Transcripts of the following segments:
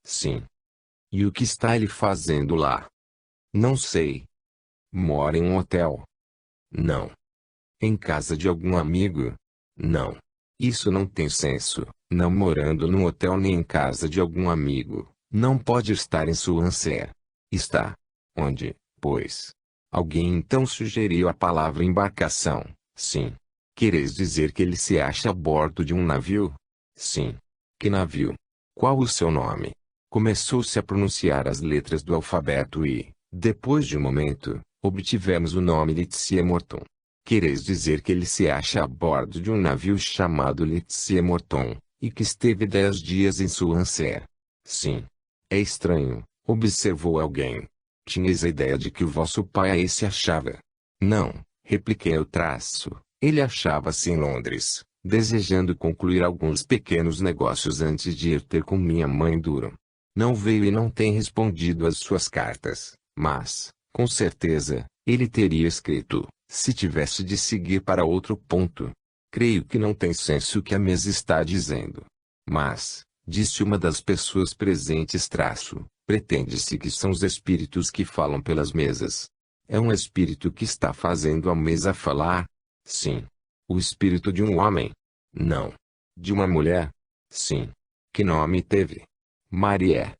Sim. E o que está ele fazendo lá? Não sei. Mora em um hotel? Não. Em casa de algum amigo? Não. Isso não tem senso. Não morando num hotel nem em casa de algum amigo, não pode estar em Swansea. Está. Onde, pois? Alguém então sugeriu a palavra embarcação. Sim. Quereis dizer que ele se acha a bordo de um navio? Sim. Que navio? Qual o seu nome? Começou-se a pronunciar as letras do alfabeto e, depois de um momento, obtivemos o nome Letizia Morton. Quereis dizer que ele se acha a bordo de um navio chamado Letizia Morton, e que esteve 10 dias em Swansea? Sim. É estranho, observou alguém. Tinhas a ideia de que o vosso pai aí se achava? Não, repliquei eu traço. Ele achava-se em Londres, desejando concluir alguns pequenos negócios antes de ir ter com minha mãe Durham. Não veio e não tem respondido às suas cartas, mas, com certeza, ele teria escrito, se tivesse de seguir para outro ponto. Creio que não tem senso o que a mesa está dizendo. Mas, disse uma das pessoas presentes pretende-se que são os espíritos que falam pelas mesas. É um espírito que está fazendo a mesa falar? Sim. O espírito de um homem? Não. De uma mulher? Sim. Que nome teve? Maria.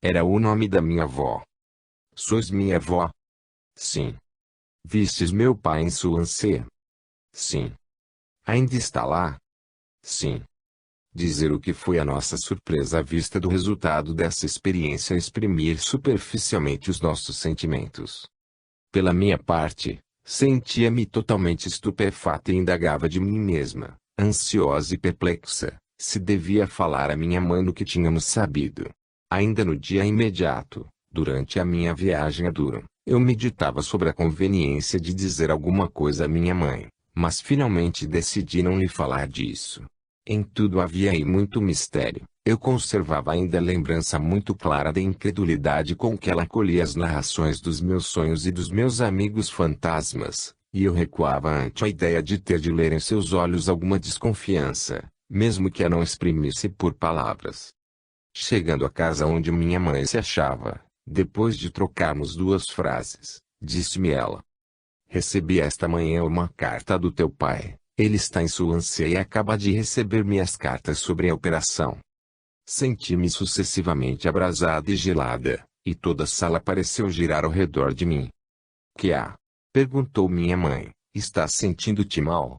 Era o nome da minha avó. Sois minha avó? Sim. Vistes meu pai em Swansea? Sim. Ainda está lá? Sim. Dizer o que foi a nossa surpresa à vista do resultado dessa experiência exprimir superficialmente os nossos sentimentos. Pela minha parte, sentia-me totalmente estupefata e indagava de mim mesma, ansiosa e perplexa, se devia falar a minha mãe no que tínhamos sabido. Ainda no dia imediato, durante a minha viagem a Durham, eu meditava sobre a conveniência de dizer alguma coisa à minha mãe, mas finalmente decidi não lhe falar disso. Em tudo havia aí muito mistério. Eu conservava ainda a lembrança muito clara da incredulidade com que ela acolhia as narrações dos meus sonhos e dos meus amigos fantasmas, e eu recuava ante a ideia de ter de ler em seus olhos alguma desconfiança, mesmo que a não exprimisse por palavras. Chegando à casa onde minha mãe se achava, depois de trocarmos 2 frases, disse-me ela: recebi esta manhã uma carta do teu pai. Ele está em Swansea e acaba de receber minhas cartas sobre a operação. Senti-me sucessivamente abrasada e gelada, e toda a sala pareceu girar ao redor de mim. Que há? Perguntou minha mãe. Estás sentindo-te mal?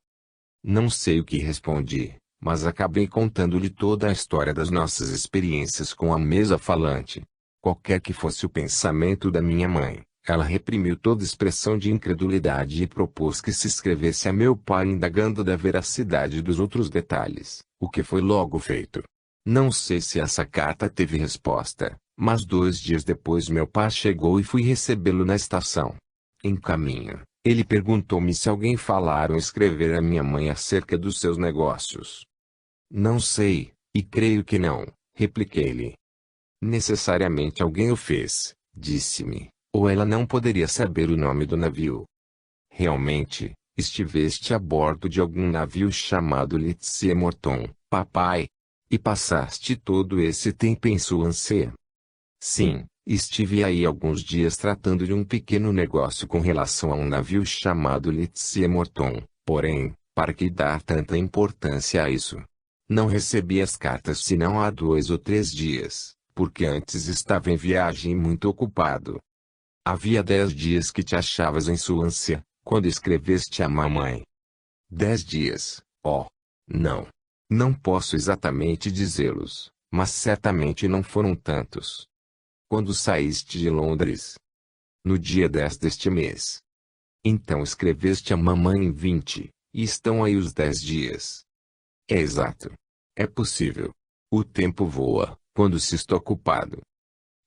Não sei o que respondi, mas acabei contando-lhe toda a história das nossas experiências com a mesa falante. Qualquer que fosse o pensamento da minha mãe, ela reprimiu toda expressão de incredulidade e propôs que se escrevesse a meu pai indagando da veracidade dos outros detalhes, o que foi logo feito. Não sei se essa carta teve resposta, mas 2 dias depois meu pai chegou e fui recebê-lo na estação. Em caminho, ele perguntou-me se alguém falara ou escrever a minha mãe acerca dos seus negócios. Não sei, e creio que não, repliquei-lhe. Necessariamente alguém o fez, disse-me. Ou ela não poderia saber o nome do navio. Realmente, estiveste a bordo de algum navio chamado Letizia Morton, papai? E passaste todo esse tempo em Swansea? Sim, estive aí alguns dias tratando de um pequeno negócio com relação a um navio chamado Letizia Morton, porém, para que dar tanta importância a isso? Não recebi as cartas senão há 2 ou 3 dias, porque antes estava em viagem e muito ocupado. Havia 10 dias que te achavas em Swansea, quando escreveste a mamãe. 10 dias, oh. Não. Não posso exatamente dizê-los, mas certamente não foram tantos. Quando saíste de Londres? No dia 10 deste mês. Então escreveste a mamãe em 20, e estão aí os 10 dias. É exato. É possível. O tempo voa, quando se está ocupado.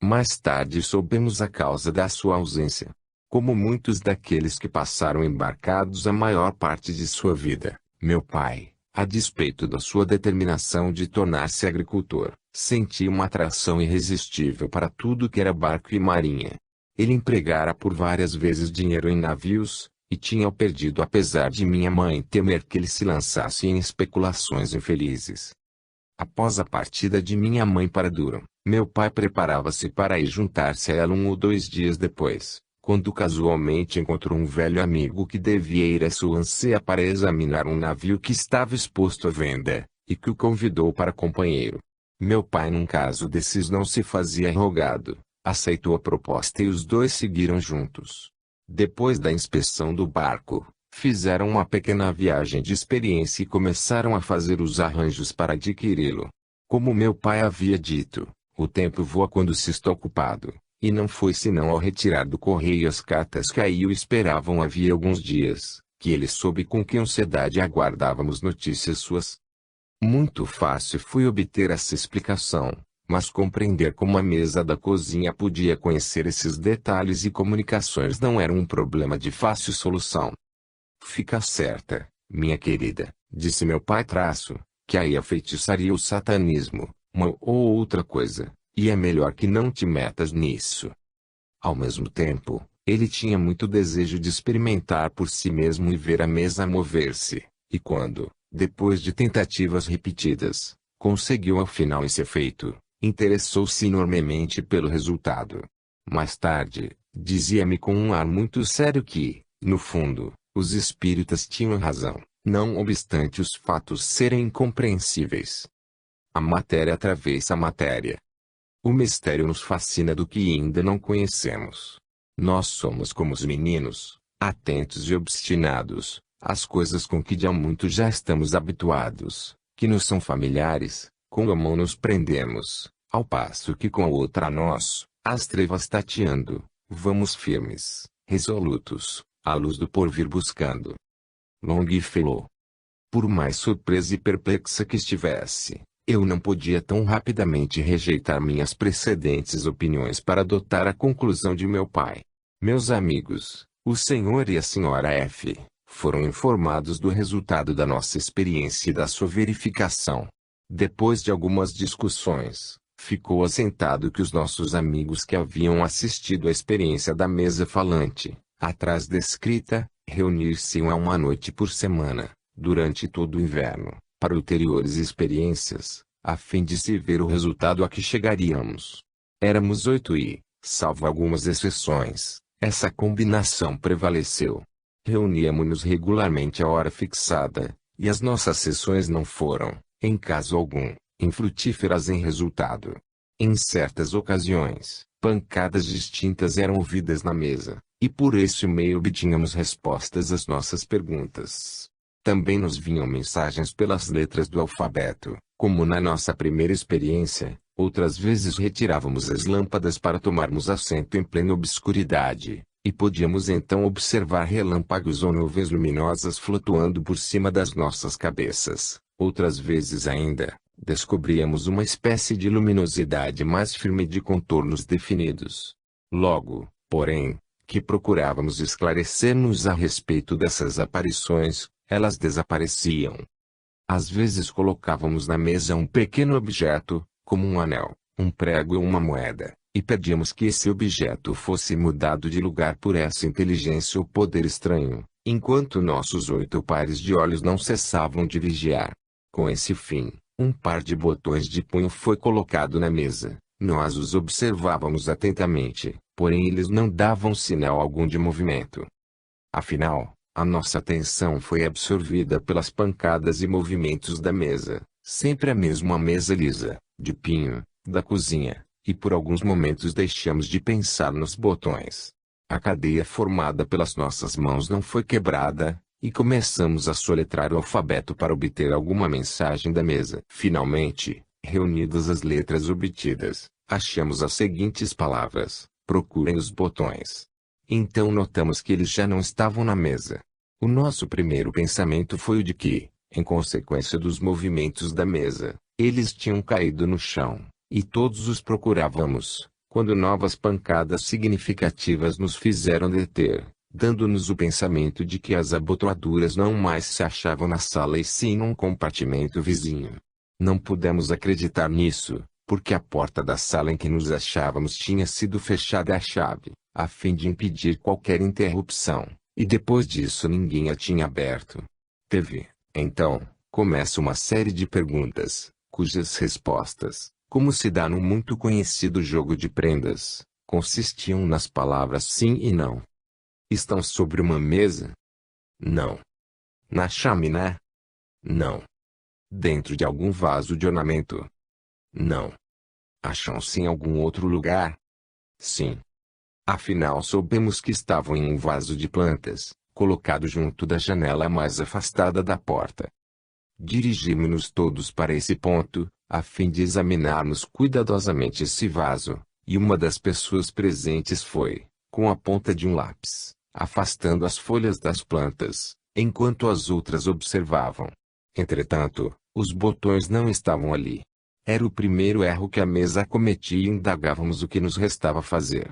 Mais tarde soubemos a causa da sua ausência. Como muitos daqueles que passaram embarcados a maior parte de sua vida, meu pai, a despeito da sua determinação de tornar-se agricultor, sentia uma atração irresistível para tudo que era barco e marinha. Ele empregara por várias vezes dinheiro em navios, e tinha-o perdido apesar de minha mãe temer que ele se lançasse em especulações infelizes. Após a partida de minha mãe para Durham, meu pai preparava-se para ir juntar-se a ela 1 ou 2 dias depois, quando casualmente encontrou um velho amigo que devia ir a Swansea para examinar um navio que estava exposto à venda, e que o convidou para companheiro. Meu pai, num caso desses, não se fazia rogado, aceitou a proposta e os dois seguiram juntos. Depois da inspeção do barco, fizeram uma pequena viagem de experiência e começaram a fazer os arranjos para adquiri-lo. Como meu pai havia dito, o tempo voa quando se está ocupado, e não foi senão ao retirar do correio as cartas que aí o esperavam havia alguns dias, que ele soube com que ansiedade aguardávamos notícias suas. Muito fácil foi obter essa explicação, mas compreender como a mesa da cozinha podia conhecer esses detalhes e comunicações não era um problema de fácil solução. Fica certa, minha querida, disse meu pai que aí a feitiçaria o satanismo, uma ou outra coisa, e é melhor que não te metas nisso. Ao mesmo tempo, ele tinha muito desejo de experimentar por si mesmo e ver a mesa mover-se, e quando, depois de tentativas repetidas, conseguiu afinal esse efeito, interessou-se enormemente pelo resultado. Mais tarde, dizia-me com um ar muito sério que, no fundo, os espíritas tinham razão, não obstante os fatos serem incompreensíveis. A matéria atravessa a matéria. O mistério nos fascina do que ainda não conhecemos. Nós somos como os meninos, atentos e obstinados, às coisas com que há muito já estamos habituados, que nos são familiares, com a mão nos prendemos, ao passo que com a outra nós, as trevas tateando, vamos firmes, resolutos, à luz do porvir buscando. Longfellow. Por mais surpresa e perplexa que estivesse, eu não podia tão rapidamente rejeitar minhas precedentes opiniões para adotar a conclusão de meu pai. Meus amigos, o senhor e a senhora F., foram informados do resultado da nossa experiência e da sua verificação. Depois de algumas discussões, ficou assentado que os nossos amigos que haviam assistido à experiência da mesa falante, atrás descrita, reunir-se-iam a uma noite por semana, durante todo o inverno, para ulteriores experiências, a fim de se ver o resultado a que chegaríamos. Éramos 8 e, salvo algumas exceções, essa combinação prevaleceu. Reuníamo-nos regularmente à hora fixada, e as nossas sessões não foram, em caso algum, infrutíferas em resultado. Em certas ocasiões, pancadas distintas eram ouvidas na mesa, e por esse meio obtínhamos respostas às nossas perguntas. Também nos vinham mensagens pelas letras do alfabeto, como na nossa primeira experiência. Outras vezes retirávamos as lâmpadas para tomarmos assento em plena obscuridade, e podíamos então observar relâmpagos ou nuvens luminosas flutuando por cima das nossas cabeças. Outras vezes ainda, descobríamos uma espécie de luminosidade mais firme de contornos definidos. Logo, porém, que procurávamos esclarecer-nos a respeito dessas aparições, elas desapareciam. Às vezes colocávamos na mesa um pequeno objeto, como um anel, um prego ou uma moeda, e pedíamos que esse objeto fosse mudado de lugar por essa inteligência ou poder estranho, enquanto nossos 8 pares de olhos não cessavam de vigiar. Com esse fim, um par de botões de punho foi colocado na mesa. Nós os observávamos atentamente, porém eles não davam sinal algum de movimento. Afinal, a nossa atenção foi absorvida pelas pancadas e movimentos da mesa, sempre a mesma mesa lisa, de pinho, da cozinha, e por alguns momentos deixamos de pensar nos botões. A cadeia formada pelas nossas mãos não foi quebrada, e começamos a soletrar o alfabeto para obter alguma mensagem da mesa. Finalmente, reunidas as letras obtidas, achamos as seguintes palavras: procurem os botões. Então notamos que eles já não estavam na mesa. O nosso primeiro pensamento foi o de que, em consequência dos movimentos da mesa, eles tinham caído no chão, e todos os procurávamos, quando novas pancadas significativas nos fizeram deter, dando-nos o pensamento de que as abotoaduras não mais se achavam na sala e sim num compartimento vizinho. Não pudemos acreditar nisso, porque a porta da sala em que nos achávamos tinha sido fechada à chave, a fim de impedir qualquer interrupção, e depois disso ninguém a tinha aberto. Teve, então, começa uma série de perguntas, cujas respostas, como se dá no muito conhecido jogo de prendas, consistiam nas palavras sim e não. Estão sobre uma mesa? Não. Na chaminé? Não. Dentro de algum vaso de ornamento? Não. Acham-se em algum outro lugar? Sim. Afinal soubemos que estavam em um vaso de plantas, colocado junto da janela mais afastada da porta. Dirigimos-nos todos para esse ponto, a fim de examinarmos cuidadosamente esse vaso, e uma das pessoas presentes foi, com a ponta de um lápis, afastando as folhas das plantas, enquanto as outras observavam. Entretanto, os botões não estavam ali. Era o primeiro erro que a mesa cometia e indagávamos o que nos restava fazer.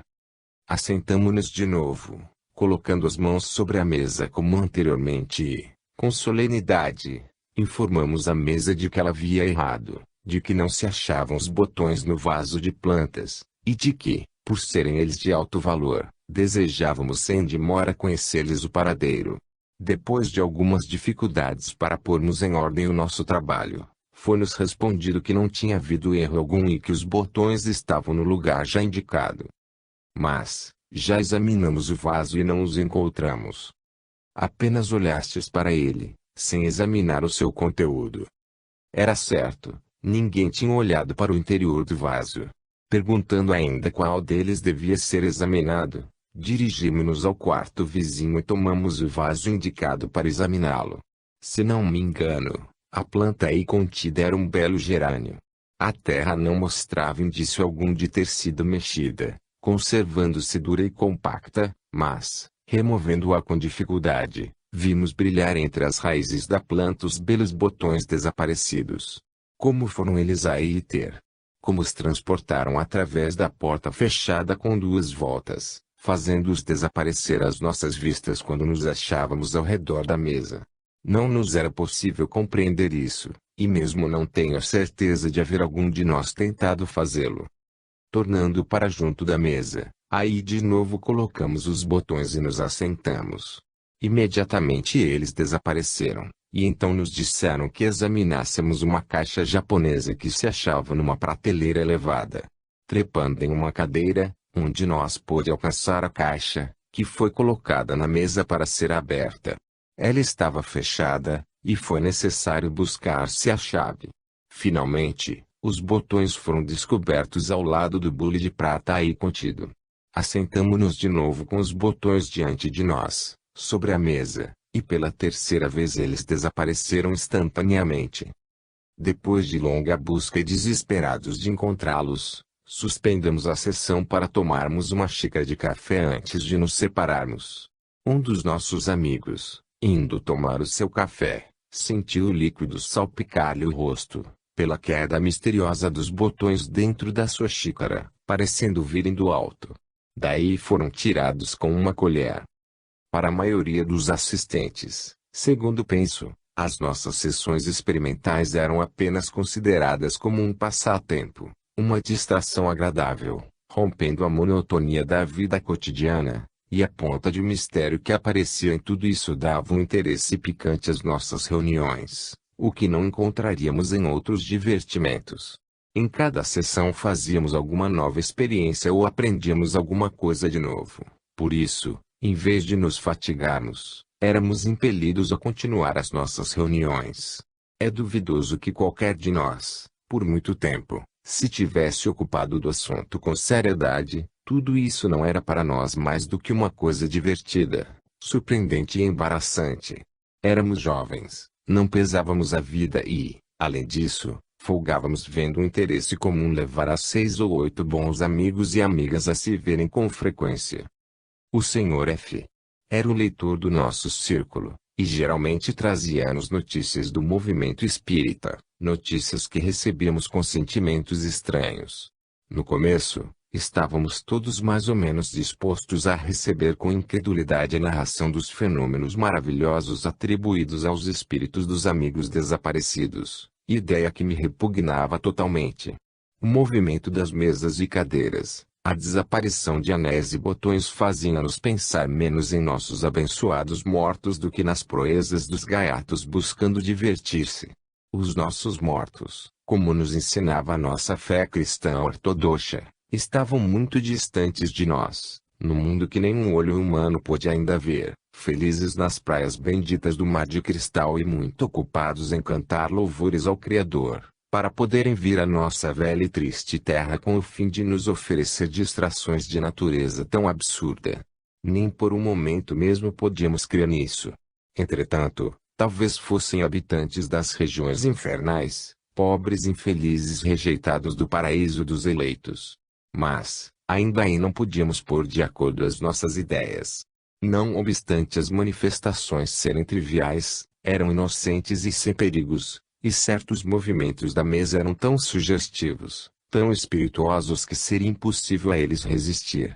Assentamo-nos de novo, colocando as mãos sobre a mesa como anteriormente e, com solenidade, informamos a mesa de que ela havia errado, de que não se achavam os botões no vaso de plantas, e de que, por serem eles de alto valor, desejávamos sem demora conhecer-lhes o paradeiro. Depois de algumas dificuldades para pormos em ordem o nosso trabalho, foi-nos respondido que não tinha havido erro algum e que os botões estavam no lugar já indicado. Mas, já examinamos o vaso e não os encontramos. Apenas olhastes para ele, sem examinar o seu conteúdo. Era certo, ninguém tinha olhado para o interior do vaso. Perguntando ainda qual deles devia ser examinado, dirigimos-nos ao quarto vizinho e tomamos o vaso indicado para examiná-lo. Se não me engano, a planta aí contida era um belo gerânio. A terra não mostrava indício algum de ter sido mexida, conservando-se dura e compacta, mas, removendo-a com dificuldade, vimos brilhar entre as raízes da planta os belos botões desaparecidos. Como foram eles aí ter? Como os transportaram através da porta fechada com duas voltas, fazendo-os desaparecer às nossas vistas quando nos achávamos ao redor da mesa? Não nos era possível compreender isso, e mesmo não tenho a certeza de haver algum de nós tentado fazê-lo. Tornando para junto da mesa, aí de novo colocamos os botões e nos assentamos. Imediatamente eles desapareceram, e então nos disseram que examinássemos uma caixa japonesa que se achava numa prateleira elevada. Trepando em uma cadeira, um de nós pôde alcançar a caixa, que foi colocada na mesa para ser aberta. Ela estava fechada, e foi necessário buscar-se a chave. Finalmente, os botões foram descobertos ao lado do bule de prata aí contido. Assentamo-nos de novo com os botões diante de nós, sobre a mesa, e pela terceira vez eles desapareceram instantaneamente. Depois de longa busca e desesperados de encontrá-los, suspendemos a sessão para tomarmos uma xícara de café antes de nos separarmos. Um dos nossos amigos, indo tomar o seu café, sentiu o líquido salpicar-lhe o rosto, pela queda misteriosa dos botões dentro da sua xícara, parecendo virem do alto. Daí foram tirados com uma colher. Para a maioria dos assistentes, segundo penso, as nossas sessões experimentais eram apenas consideradas como um passatempo, uma distração agradável, rompendo a monotonia da vida cotidiana, e a ponta de mistério que aparecia em tudo isso dava um interesse picante às nossas reuniões, o que não encontraríamos em outros divertimentos. Em cada sessão fazíamos alguma nova experiência ou aprendíamos alguma coisa de novo. Por isso, em vez de nos fatigarmos, éramos impelidos a continuar as nossas reuniões. É duvidoso que qualquer de nós, por muito tempo, se tivesse ocupado do assunto com seriedade. Tudo isso não era para nós mais do que uma coisa divertida, surpreendente e embaraçante. Éramos jovens, não pesávamos a vida e, além disso, folgávamos vendo um interesse comum levar a 6 ou 8 bons amigos e amigas a se verem com frequência. O Sr. F. era o leitor do nosso círculo, e geralmente trazia-nos notícias do movimento espírita, notícias que recebíamos com sentimentos estranhos. No começo, estávamos todos mais ou menos dispostos a receber com incredulidade a narração dos fenômenos maravilhosos atribuídos aos espíritos dos amigos desaparecidos, ideia que me repugnava totalmente. O movimento das mesas e cadeiras, a desaparição de anéis e botões fazia-nos pensar menos em nossos abençoados mortos do que nas proezas dos gaiatos buscando divertir-se. Os nossos mortos, como nos ensinava a nossa fé cristã ortodoxa, estavam muito distantes de nós, no mundo que nenhum olho humano pôde ainda ver, felizes nas praias benditas do mar de cristal e muito ocupados em cantar louvores ao Criador, para poderem vir à nossa velha e triste terra com o fim de nos oferecer distrações de natureza tão absurda. Nem por um momento mesmo podíamos crer nisso. Entretanto, talvez fossem habitantes das regiões infernais, pobres infelizes rejeitados do paraíso dos eleitos. Mas, ainda aí não podíamos pôr de acordo as nossas ideias. Não obstante as manifestações serem triviais, eram inocentes e sem perigos, e certos movimentos da mesa eram tão sugestivos, tão espirituosos que seria impossível a eles resistir.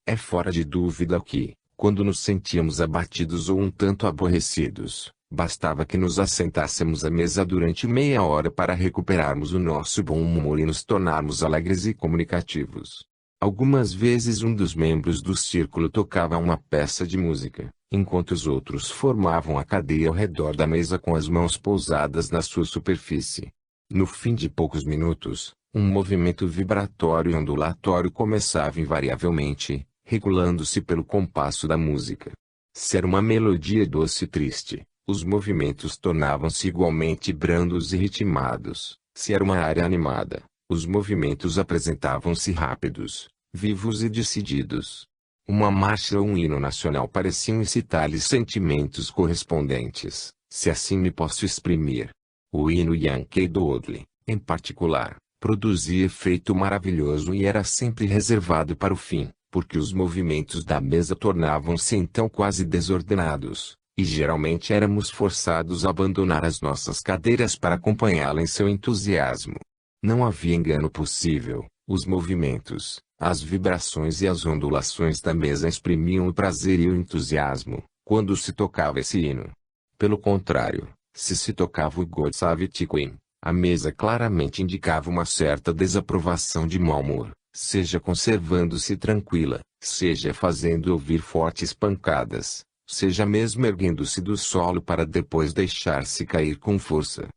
É fora de dúvida que, quando nos sentíamos abatidos ou um tanto aborrecidos, bastava que nos assentássemos à mesa durante meia hora para recuperarmos o nosso bom humor e nos tornarmos alegres e comunicativos. Algumas vezes um dos membros do círculo tocava uma peça de música, enquanto os outros formavam a cadeia ao redor da mesa com as mãos pousadas na sua superfície. No fim de poucos minutos, um movimento vibratório e ondulatório começava invariavelmente, regulando-se pelo compasso da música. Se era uma melodia doce e triste, os movimentos tornavam-se igualmente brandos e ritmados. Se era uma área animada, os movimentos apresentavam-se rápidos, vivos e decididos. Uma marcha ou um hino nacional pareciam incitar-lhes sentimentos correspondentes, se assim me posso exprimir. O hino Yankee Doodle, em particular, produzia efeito maravilhoso e era sempre reservado para o fim, porque os movimentos da mesa tornavam-se então quase desordenados, e geralmente éramos forçados a abandonar as nossas cadeiras para acompanhá-la em seu entusiasmo. Não havia engano possível, os movimentos, as vibrações e as ondulações da mesa exprimiam o prazer e o entusiasmo, quando se tocava esse hino. Pelo contrário, se se tocava o God Save the Queen, a mesa claramente indicava uma certa desaprovação de mau humor, seja conservando-se tranquila, seja fazendo ouvir fortes pancadas, seja mesmo erguendo-se do solo para depois deixar-se cair com força.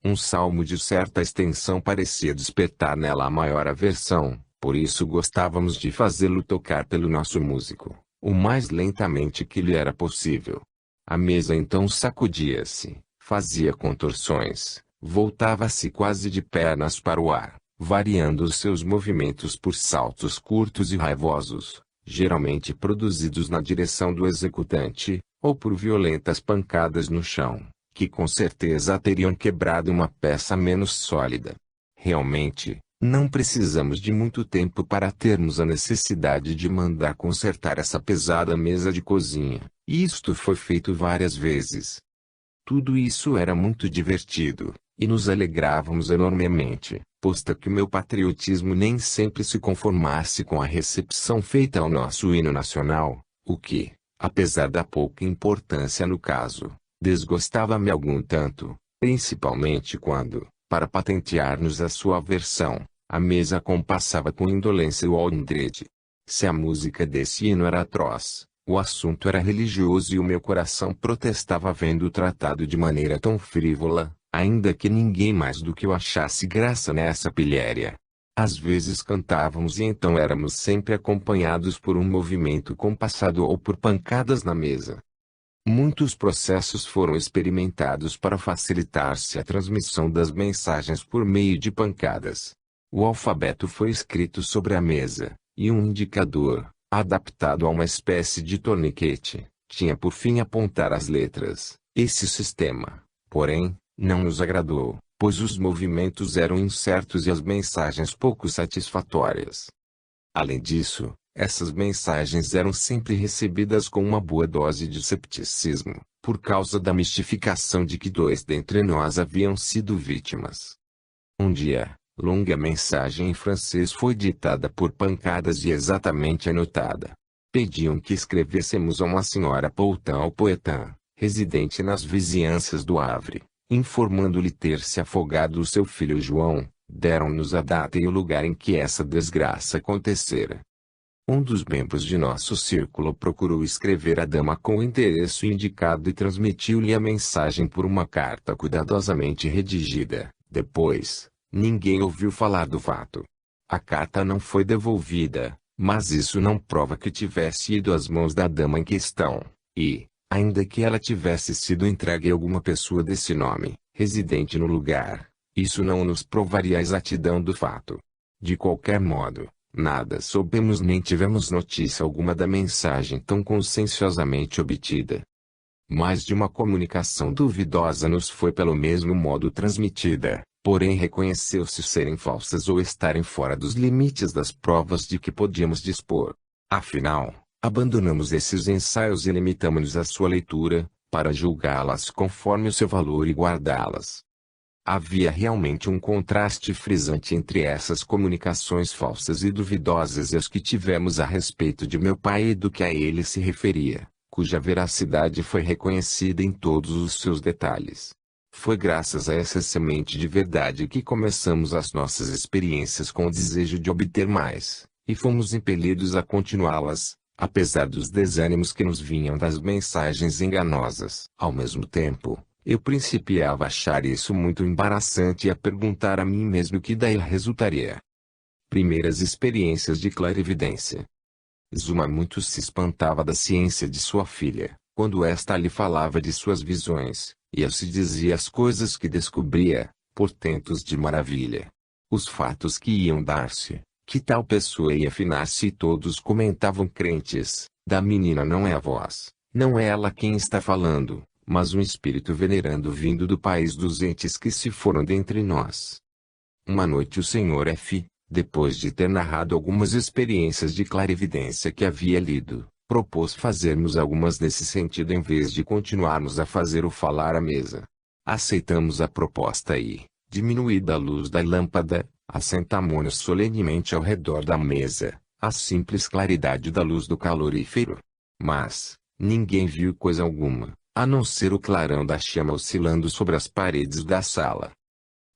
Um salmo de certa extensão parecia despertar nela a maior aversão, por isso gostávamos de fazê-lo tocar pelo nosso músico, o mais lentamente que lhe era possível. A mesa então sacudia-se, fazia contorções, voltava-se quase de pernas para o ar, variando os seus movimentos por saltos curtos e raivosos, geralmente produzidos na direção do executante, ou por violentas pancadas no chão, que com certeza teriam quebrado uma peça menos sólida. Realmente, não precisamos de muito tempo para termos a necessidade de mandar consertar essa pesada mesa de cozinha, e isto foi feito várias vezes. Tudo isso era muito divertido, e nos alegrávamos enormemente, posto que o meu patriotismo nem sempre se conformasse com a recepção feita ao nosso hino nacional, o que, apesar da pouca importância no caso, desgostava-me algum tanto, principalmente quando, para patentear-nos a sua aversão, a mesa compassava com indolência o Aldred. Se a música desse hino era atroz, o assunto era religioso e o meu coração protestava vendo-o tratado de maneira tão frívola, ainda que ninguém mais do que eu achasse graça nessa pilhéria. Às vezes cantávamos e então éramos sempre acompanhados por um movimento compassado ou por pancadas na mesa. Muitos processos foram experimentados para facilitar-se a transmissão das mensagens por meio de pancadas. O alfabeto foi escrito sobre a mesa, e um indicador, adaptado a uma espécie de torniquete, tinha por fim apontar as letras. Esse sistema, porém, não nos agradou, pois os movimentos eram incertos e as mensagens pouco satisfatórias. Além disso, essas mensagens eram sempre recebidas com uma boa dose de cepticismo, por causa da mistificação de que dois dentre nós haviam sido vítimas. Um dia, longa mensagem em francês foi ditada por pancadas e exatamente anotada. Pediam que escrevêssemos a uma senhora Poultin ou Poetin, residente nas vizinhanças do Havre, informando-lhe ter se afogado o seu filho João. Deram-nos a data e o lugar em que essa desgraça acontecera. Um dos membros de nosso círculo procurou escrever a dama com o endereço indicado e transmitiu-lhe a mensagem por uma carta cuidadosamente redigida. Depois, ninguém ouviu falar do fato. A carta não foi devolvida, mas isso não prova que tivesse ido às mãos da dama em questão, e, ainda que ela tivesse sido entregue a alguma pessoa desse nome, residente no lugar, isso não nos provaria a exatidão do fato. De qualquer modo, nada soubemos nem tivemos notícia alguma da mensagem tão conscienciosamente obtida. Mais de uma comunicação duvidosa nos foi pelo mesmo modo transmitida, porém reconheceu-se serem falsas ou estarem fora dos limites das provas de que podíamos dispor. Afinal, abandonamos esses ensaios e limitamos-nos à sua leitura, para julgá-las conforme o seu valor e guardá-las. Havia realmente um contraste frisante entre essas comunicações falsas e duvidosas e as que tivemos a respeito de meu pai e do que a ele se referia, cuja veracidade foi reconhecida em todos os seus detalhes. Foi graças a essa semente de verdade que começamos as nossas experiências com o desejo de obter mais, e fomos impelidos a continuá-las, apesar dos desânimos que nos vinham das mensagens enganosas. Ao mesmo tempo, eu principiava a achar isso muito embaraçante e a perguntar a mim mesmo o que daí resultaria. Primeiras experiências de clarividência. Zuma muito se espantava da ciência de sua filha, quando esta lhe falava de suas visões, e eu se dizia as coisas que descobria, portentos de maravilha. Os fatos que iam dar-se, que tal pessoa ia afinar-se e todos comentavam crentes, da menina não é a voz, não é ela quem está falando, mas um espírito venerando vindo do país dos entes que se foram dentre nós. Uma noite o Sr. F., depois de ter narrado algumas experiências de clarividência que havia lido, propôs fazermos algumas nesse sentido em vez de continuarmos a fazer o falar à mesa. Aceitamos a proposta e, diminuída a luz da lâmpada, assentamo-nos solenemente ao redor da mesa, a simples claridade da luz do calorífero. Mas, ninguém viu coisa alguma, a não ser o clarão da chama oscilando sobre as paredes da sala.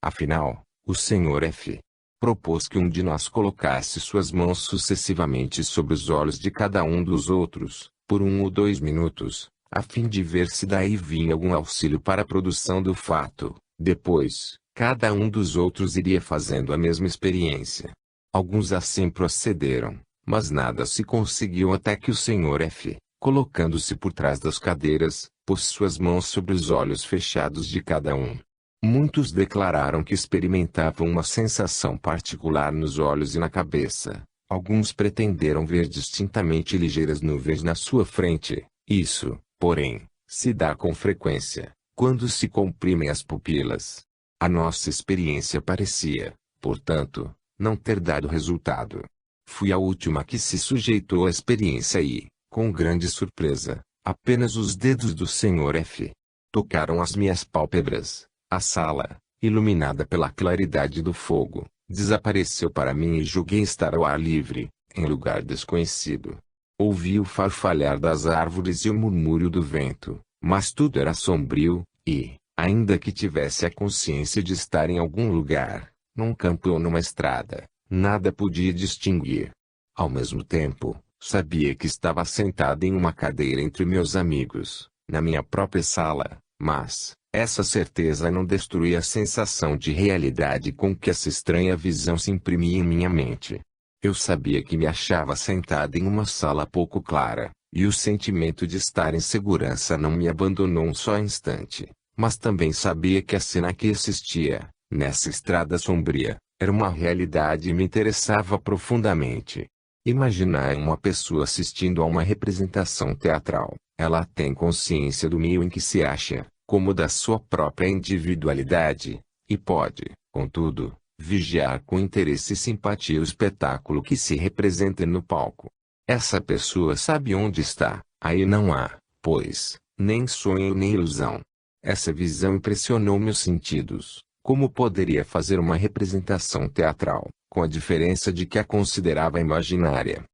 Afinal, o Sr. F. propôs que um de nós colocasse suas mãos sucessivamente sobre os olhos de cada um dos outros, por 1 ou 2 minutos, a fim de ver se daí vinha algum auxílio para a produção do fato. Depois, cada um dos outros iria fazendo a mesma experiência. Alguns assim procederam, mas nada se conseguiu até que o Sr. F., colocando-se por trás das cadeiras, pôs suas mãos sobre os olhos fechados de cada um. Muitos declararam que experimentavam uma sensação particular nos olhos e na cabeça. Alguns pretenderam ver distintamente ligeiras nuvens na sua frente. Isso, porém, se dá com frequência, quando se comprimem as pupilas. A nossa experiência parecia, portanto, não ter dado resultado. Fui a última que se sujeitou à experiência e, com grande surpresa, apenas os dedos do Sr. F. tocaram as minhas pálpebras. A sala, iluminada pela claridade do fogo, desapareceu para mim e julguei estar ao ar livre, em lugar desconhecido. Ouvi o farfalhar das árvores e o murmúrio do vento, mas tudo era sombrio, e, ainda que tivesse a consciência de estar em algum lugar, num campo ou numa estrada, nada podia distinguir. Ao mesmo tempo, sabia que estava sentado em uma cadeira entre meus amigos, na minha própria sala, mas essa certeza não destruía a sensação de realidade com que essa estranha visão se imprimia em minha mente. Eu sabia que me achava sentado em uma sala pouco clara, e o sentimento de estar em segurança não me abandonou um só instante, mas também sabia que a cena que assistia, nessa estrada sombria, era uma realidade e me interessava profundamente. Imaginar uma pessoa assistindo a uma representação teatral, ela tem consciência do meio em que se acha, como da sua própria individualidade, e pode, contudo, vigiar com interesse e simpatia o espetáculo que se representa no palco. Essa pessoa sabe onde está, aí não há, pois, nem sonho nem ilusão. Essa visão impressionou meus sentidos. Como poderia fazer uma representação teatral, com a diferença de que a considerava imaginária?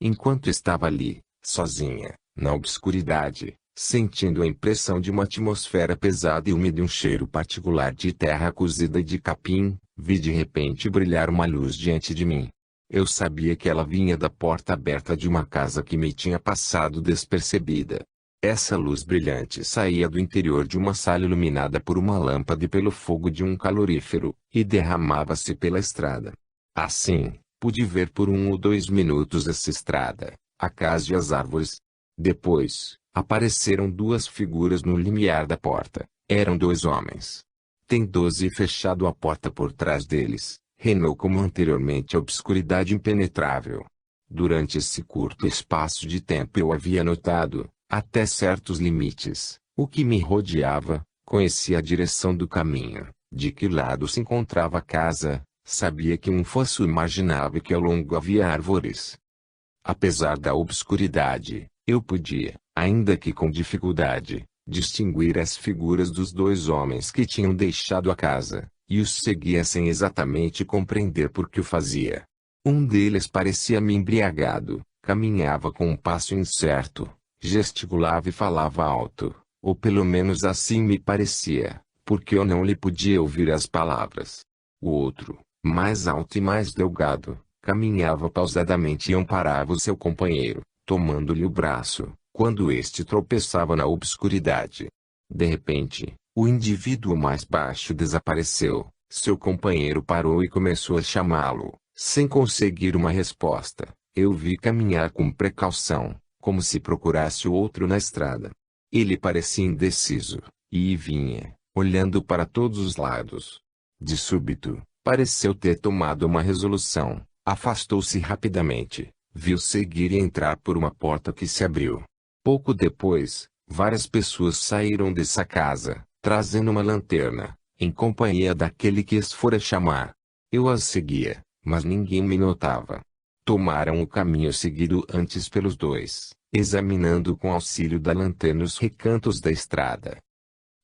Enquanto estava ali, sozinha, na obscuridade, sentindo a impressão de uma atmosfera pesada e úmida e um cheiro particular de terra cozida e de capim, vi de repente brilhar uma luz diante de mim. Eu sabia que ela vinha da porta aberta de uma casa que me tinha passado despercebida. Essa luz brilhante saía do interior de uma sala iluminada por uma lâmpada e pelo fogo de um calorífero, e derramava-se pela estrada. Assim, pude ver por 1 ou 2 minutos essa estrada, a casa e as árvores. Depois, apareceram duas figuras no limiar da porta. Eram dois homens. Tendo-se fechado a porta por trás deles, reinou como anteriormente a obscuridade impenetrável. Durante esse curto espaço de tempo eu havia notado, até certos limites, o que me rodeava, conhecia a direção do caminho, de que lado se encontrava a casa, sabia que um fosso imaginava e que ao longo havia árvores. Apesar da obscuridade, eu podia, ainda que com dificuldade, distinguir as figuras dos dois homens que tinham deixado a casa, e os seguia sem exatamente compreender por que o fazia. Um deles parecia-me embriagado, caminhava com um passo incerto, gesticulava e falava alto, ou pelo menos assim me parecia, porque eu não lhe podia ouvir as palavras. O outro, mais alto e mais delgado, caminhava pausadamente e amparava o seu companheiro, tomando-lhe o braço, quando este tropeçava na obscuridade. De repente, o indivíduo mais baixo desapareceu, seu companheiro parou e começou a chamá-lo, sem conseguir uma resposta. Eu vi caminhar com precaução, como se procurasse o outro na estrada. Ele parecia indeciso, e vinha, olhando para todos os lados. De súbito, pareceu ter tomado uma resolução, afastou-se rapidamente, viu seguir e entrar por uma porta que se abriu. Pouco depois, várias pessoas saíram dessa casa, trazendo uma lanterna, em companhia daquele que as fora chamar. Eu as seguia, mas ninguém me notava. Tomaram o caminho seguido antes pelos dois, examinando com auxílio da lanterna os recantos da estrada.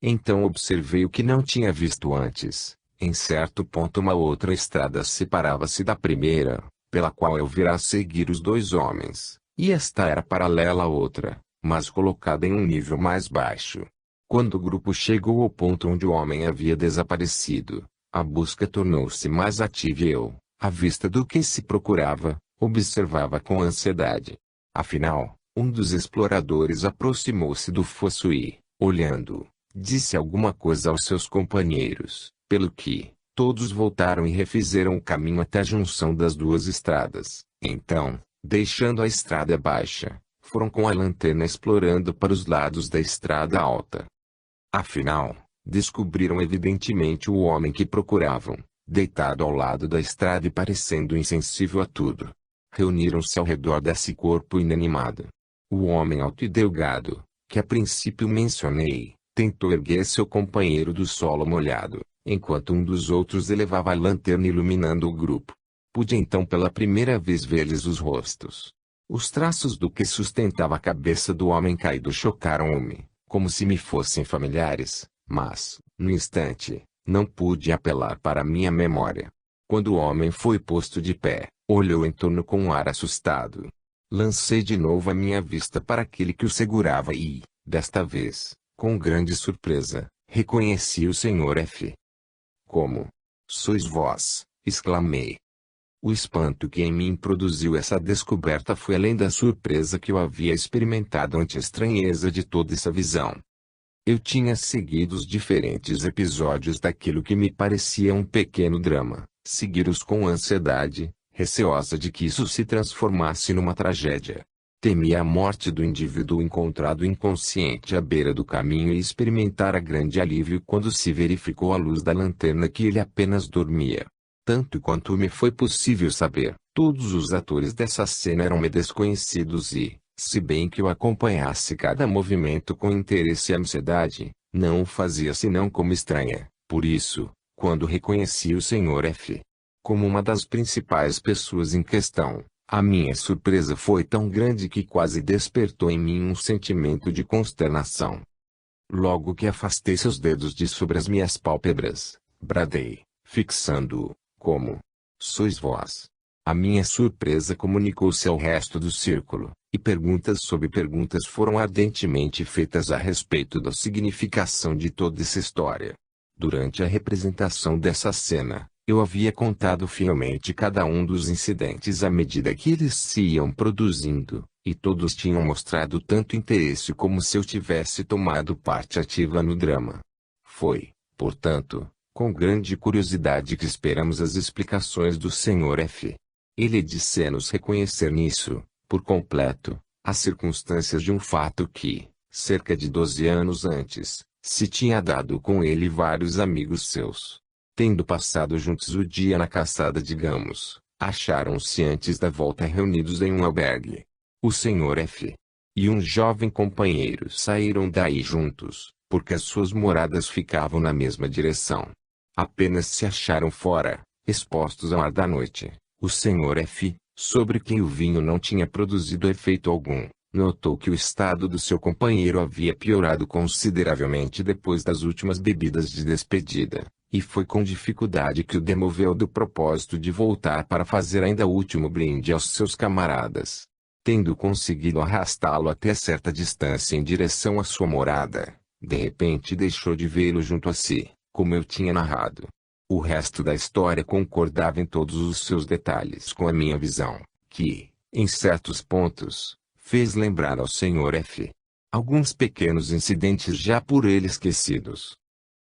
Então observei o que não tinha visto antes. Em certo ponto uma outra estrada separava-se da primeira, pela qual eu vira seguir os dois homens, e esta era paralela à outra, mas colocada em um nível mais baixo. Quando o grupo chegou ao ponto onde o homem havia desaparecido, a busca tornou-se mais ativa e eu, à vista do que se procurava, observava com ansiedade. Afinal, um dos exploradores aproximou-se do fosso e, olhando, disse alguma coisa aos seus companheiros, pelo que, todos voltaram e refizeram o caminho até a junção das duas estradas. Então, deixando a estrada baixa, foram com a lanterna explorando para os lados da estrada alta. Afinal, descobriram evidentemente o homem que procuravam, deitado ao lado da estrada e parecendo insensível a tudo. Reuniram-se ao redor desse corpo inanimado. O homem alto e delgado, que a princípio mencionei, tentou erguer seu companheiro do solo molhado, enquanto um dos outros elevava a lanterna iluminando o grupo. Pude então pela primeira vez ver-lhes os rostos. Os traços do que sustentava a cabeça do homem caído chocaram-me, como se me fossem familiares, mas, no instante, não pude apelar para minha memória. Quando o homem foi posto de pé, olhou em torno com um ar assustado. Lancei de novo a minha vista para aquele que o segurava e, desta vez, com grande surpresa, reconheci o Sr. F. Como? Sois vós, exclamei. O espanto que em mim produziu essa descoberta foi além da surpresa que eu havia experimentado ante a estranheza de toda essa visão. Eu tinha seguido os diferentes episódios daquilo que me parecia um pequeno drama, segui-os com ansiedade, receosa de que isso se transformasse numa tragédia. Temia a morte do indivíduo encontrado inconsciente à beira do caminho e experimentara grande alívio quando se verificou à luz da lanterna que ele apenas dormia. Tanto quanto me foi possível saber, todos os atores dessa cena eram-me desconhecidos e, se bem que eu acompanhasse cada movimento com interesse e ansiedade, não o fazia senão como estranha. Por isso, quando reconheci o Sr. F. como uma das principais pessoas em questão, a minha surpresa foi tão grande que quase despertou em mim um sentimento de consternação. Logo que afastei seus dedos de sobre as minhas pálpebras, bradei, fixando-o, como? Sois vós. A minha surpresa comunicou-se ao resto do círculo, e perguntas sobre perguntas foram ardentemente feitas a respeito da significação de toda essa história. Durante a representação dessa cena, Eu havia contado fielmente cada um dos incidentes à medida que eles se iam produzindo, e todos tinham mostrado tanto interesse como se eu tivesse tomado parte ativa no drama. Foi, portanto, com grande curiosidade que esperamos as explicações do Sr. F. Ele disse-nos reconhecer nisso, por completo, as circunstâncias de um fato que, cerca de 12 anos antes, se tinha dado com ele e vários amigos seus. Tendo passado juntos o dia na caçada, digamos, acharam-se antes da volta reunidos em um albergue. O Sr. F. e um jovem companheiro saíram daí juntos, porque as suas moradas ficavam na mesma direção. Apenas se acharam fora, expostos ao ar da noite. O Sr. F., sobre quem o vinho não tinha produzido efeito algum, notou que o estado do seu companheiro havia piorado consideravelmente depois das últimas bebidas de despedida, e foi com dificuldade que o demoveu do propósito de voltar para fazer ainda o último brinde aos seus camaradas. Tendo conseguido arrastá-lo até certa distância em direção à sua morada, de repente deixou de vê-lo junto a si, como eu tinha narrado. O resto da história concordava em todos os seus detalhes com a minha visão, que, em certos pontos, fez lembrar ao Sr. F. alguns pequenos incidentes já por ele esquecidos.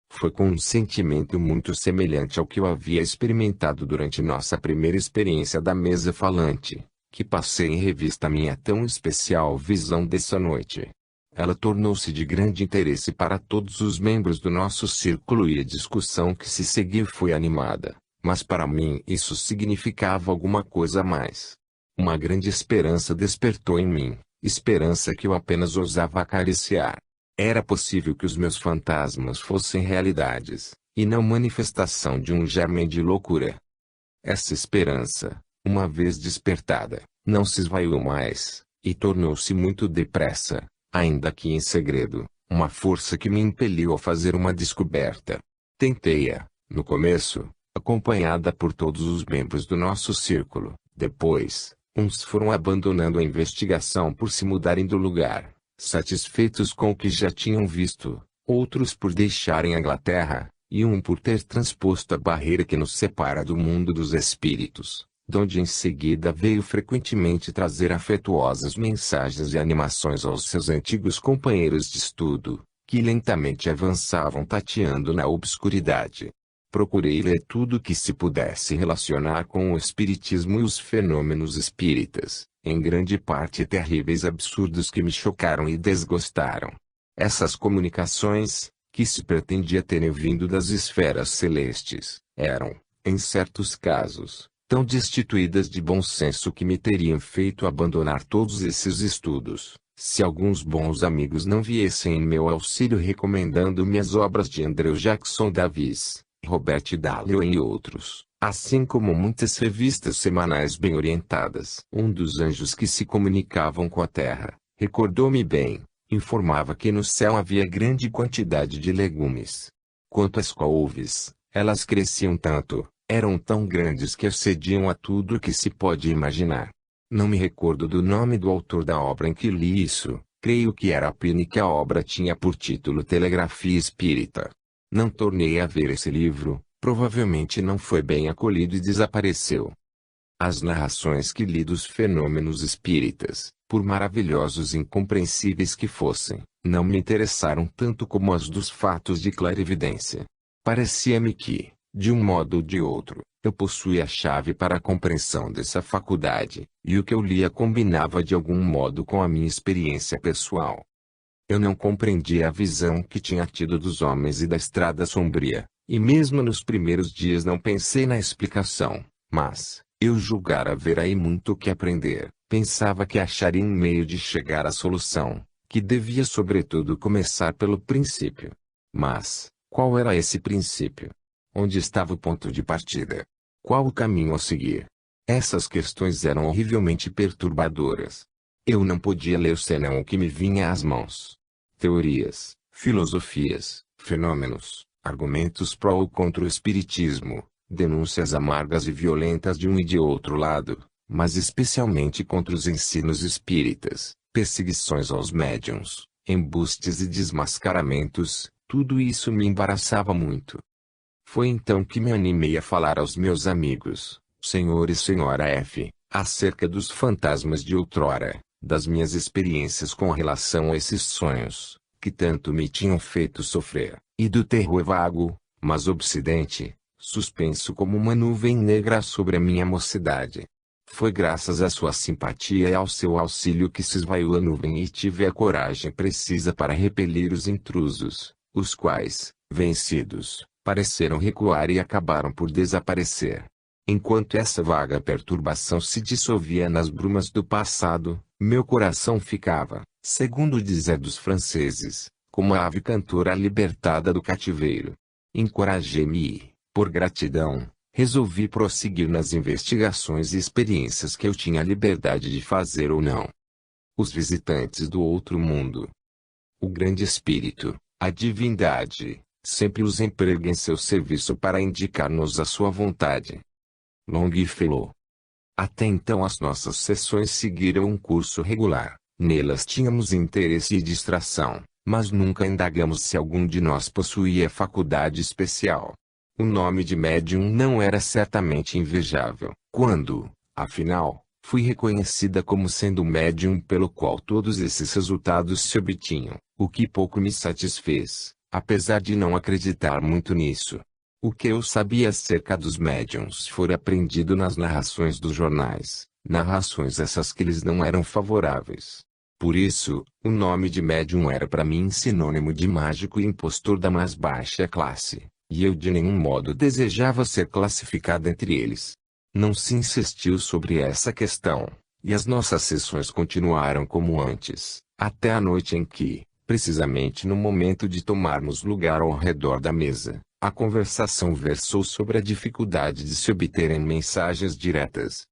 Foi com um sentimento muito semelhante ao que eu havia experimentado durante nossa primeira experiência da mesa falante, que passei em revista a minha tão especial visão dessa noite. Ela tornou-se de grande interesse para todos os membros do nosso círculo e a discussão que se seguiu foi animada, mas para mim isso significava alguma coisa a mais. Uma grande esperança despertou em mim, esperança que eu apenas ousava acariciar. Era possível que os meus fantasmas fossem realidades, e não manifestação de um germe de loucura. Essa esperança, uma vez despertada, não se esvaiu mais, e tornou-se muito depressa, ainda que em segredo, uma força que me impeliu a fazer uma descoberta. Tentei-a, no começo, acompanhada por todos os membros do nosso círculo. Depois, uns foram abandonando a investigação por se mudarem do lugar, satisfeitos com o que já tinham visto, outros por deixarem a Inglaterra, e um por ter transposto a barreira que nos separa do mundo dos espíritos, donde em seguida veio frequentemente trazer afetuosas mensagens e animações aos seus antigos companheiros de estudo, que lentamente avançavam tateando na obscuridade. Procurei ler tudo que se pudesse relacionar com o espiritismo e os fenômenos espíritas, em grande parte terríveis absurdos que me chocaram e desgostaram. Essas comunicações, que se pretendia terem vindo das esferas celestes, eram, em certos casos, tão destituídas de bom senso que me teriam feito abandonar todos esses estudos, se alguns bons amigos não viessem em meu auxílio recomendando-me as obras de Andrew Jackson Davis, Robert Dalley e outros, assim como muitas revistas semanais bem orientadas. Um dos anjos que se comunicavam com a terra, recordou-me bem, informava que no céu havia grande quantidade de legumes. Quanto às couves, elas cresciam tanto, eram tão grandes que excediam a tudo o que se pode imaginar. Não me recordo do nome do autor da obra em que li isso, creio que era Pini e que a obra tinha por título Telegrafia Espírita. Não tornei a ver esse livro, provavelmente não foi bem acolhido e desapareceu. As narrações que li dos fenômenos espíritas, por maravilhosos e incompreensíveis que fossem, não me interessaram tanto como as dos fatos de clarividência. Parecia-me que, de um modo ou de outro, eu possuía a chave para a compreensão dessa faculdade, e o que eu lia combinava de algum modo com a minha experiência pessoal. Eu não compreendia a visão que tinha tido dos homens e da estrada sombria, e mesmo nos primeiros dias não pensei na explicação, mas, eu julgara haver aí muito o que aprender. Pensava que acharia um meio de chegar à solução, que devia sobretudo começar pelo princípio. Mas, qual era esse princípio? Onde estava o ponto de partida? Qual o caminho a seguir? Essas questões eram horrivelmente perturbadoras. Eu não podia ler senão o que me vinha às mãos. Teorias, filosofias, fenômenos, argumentos pró ou contra o espiritismo, denúncias amargas e violentas de um e de outro lado, mas especialmente contra os ensinos espíritas, perseguições aos médiuns, embustes e desmascaramentos, tudo isso me embaraçava muito. Foi então que me animei a falar aos meus amigos, Sr. e Sra. F., acerca dos fantasmas de outrora, das minhas experiências com relação a esses sonhos, que tanto me tinham feito sofrer, e do terror vago, mas obsidente, suspenso como uma nuvem negra sobre a minha mocidade. Foi graças à sua simpatia e ao seu auxílio que se esvaiu a nuvem e tive a coragem precisa para repelir os intrusos, os quais, vencidos, pareceram recuar e acabaram por desaparecer. Enquanto essa vaga perturbação se dissolvia nas brumas do passado, meu coração ficava, segundo o dizer dos franceses, como a ave cantora libertada do cativeiro. Encorajei-me e, por gratidão, resolvi prosseguir nas investigações e experiências que eu tinha liberdade de fazer ou não. Os visitantes do outro mundo. O grande espírito, a divindade, sempre os emprega em seu serviço para indicar-nos a sua vontade. Longfellow. Até então as nossas sessões seguiram um curso regular, nelas tínhamos interesse e distração, mas nunca indagamos se algum de nós possuía faculdade especial. O nome de médium não era certamente invejável, quando, afinal, fui reconhecida como sendo o médium pelo qual todos esses resultados se obtinham, o que pouco me satisfez, apesar de não acreditar muito nisso. O que eu sabia acerca dos médiums fora aprendido nas narrações dos jornais, narrações essas que lhes não eram favoráveis. Por isso, o nome de médium era para mim sinônimo de mágico e impostor da mais baixa classe, e eu de nenhum modo desejava ser classificado entre eles. Não se insistiu sobre essa questão, e as nossas sessões continuaram como antes, até a noite em que, precisamente no momento de tomarmos lugar ao redor da mesa, a conversação versou sobre a dificuldade de se obterem mensagens diretas.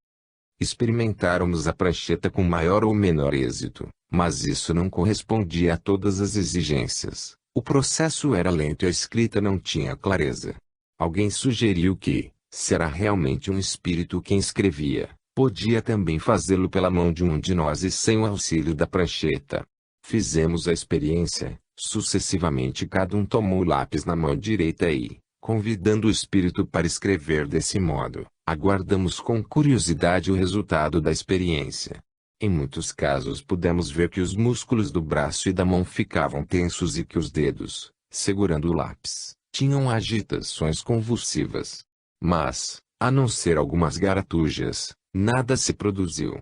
Experimentáramos a prancheta com maior ou menor êxito, mas isso não correspondia a todas as exigências. O processo era lento e a escrita não tinha clareza. Alguém sugeriu que, se era realmente um espírito quem escrevia, podia também fazê-lo pela mão de um de nós e sem o auxílio da prancheta. Fizemos a experiência. Sucessivamente cada um tomou o lápis na mão direita e, convidando o espírito para escrever desse modo, aguardamos com curiosidade o resultado da experiência. Em muitos casos pudemos ver que os músculos do braço e da mão ficavam tensos e que os dedos, segurando o lápis, tinham agitações convulsivas. Mas, a não ser algumas garatujas, nada se produziu.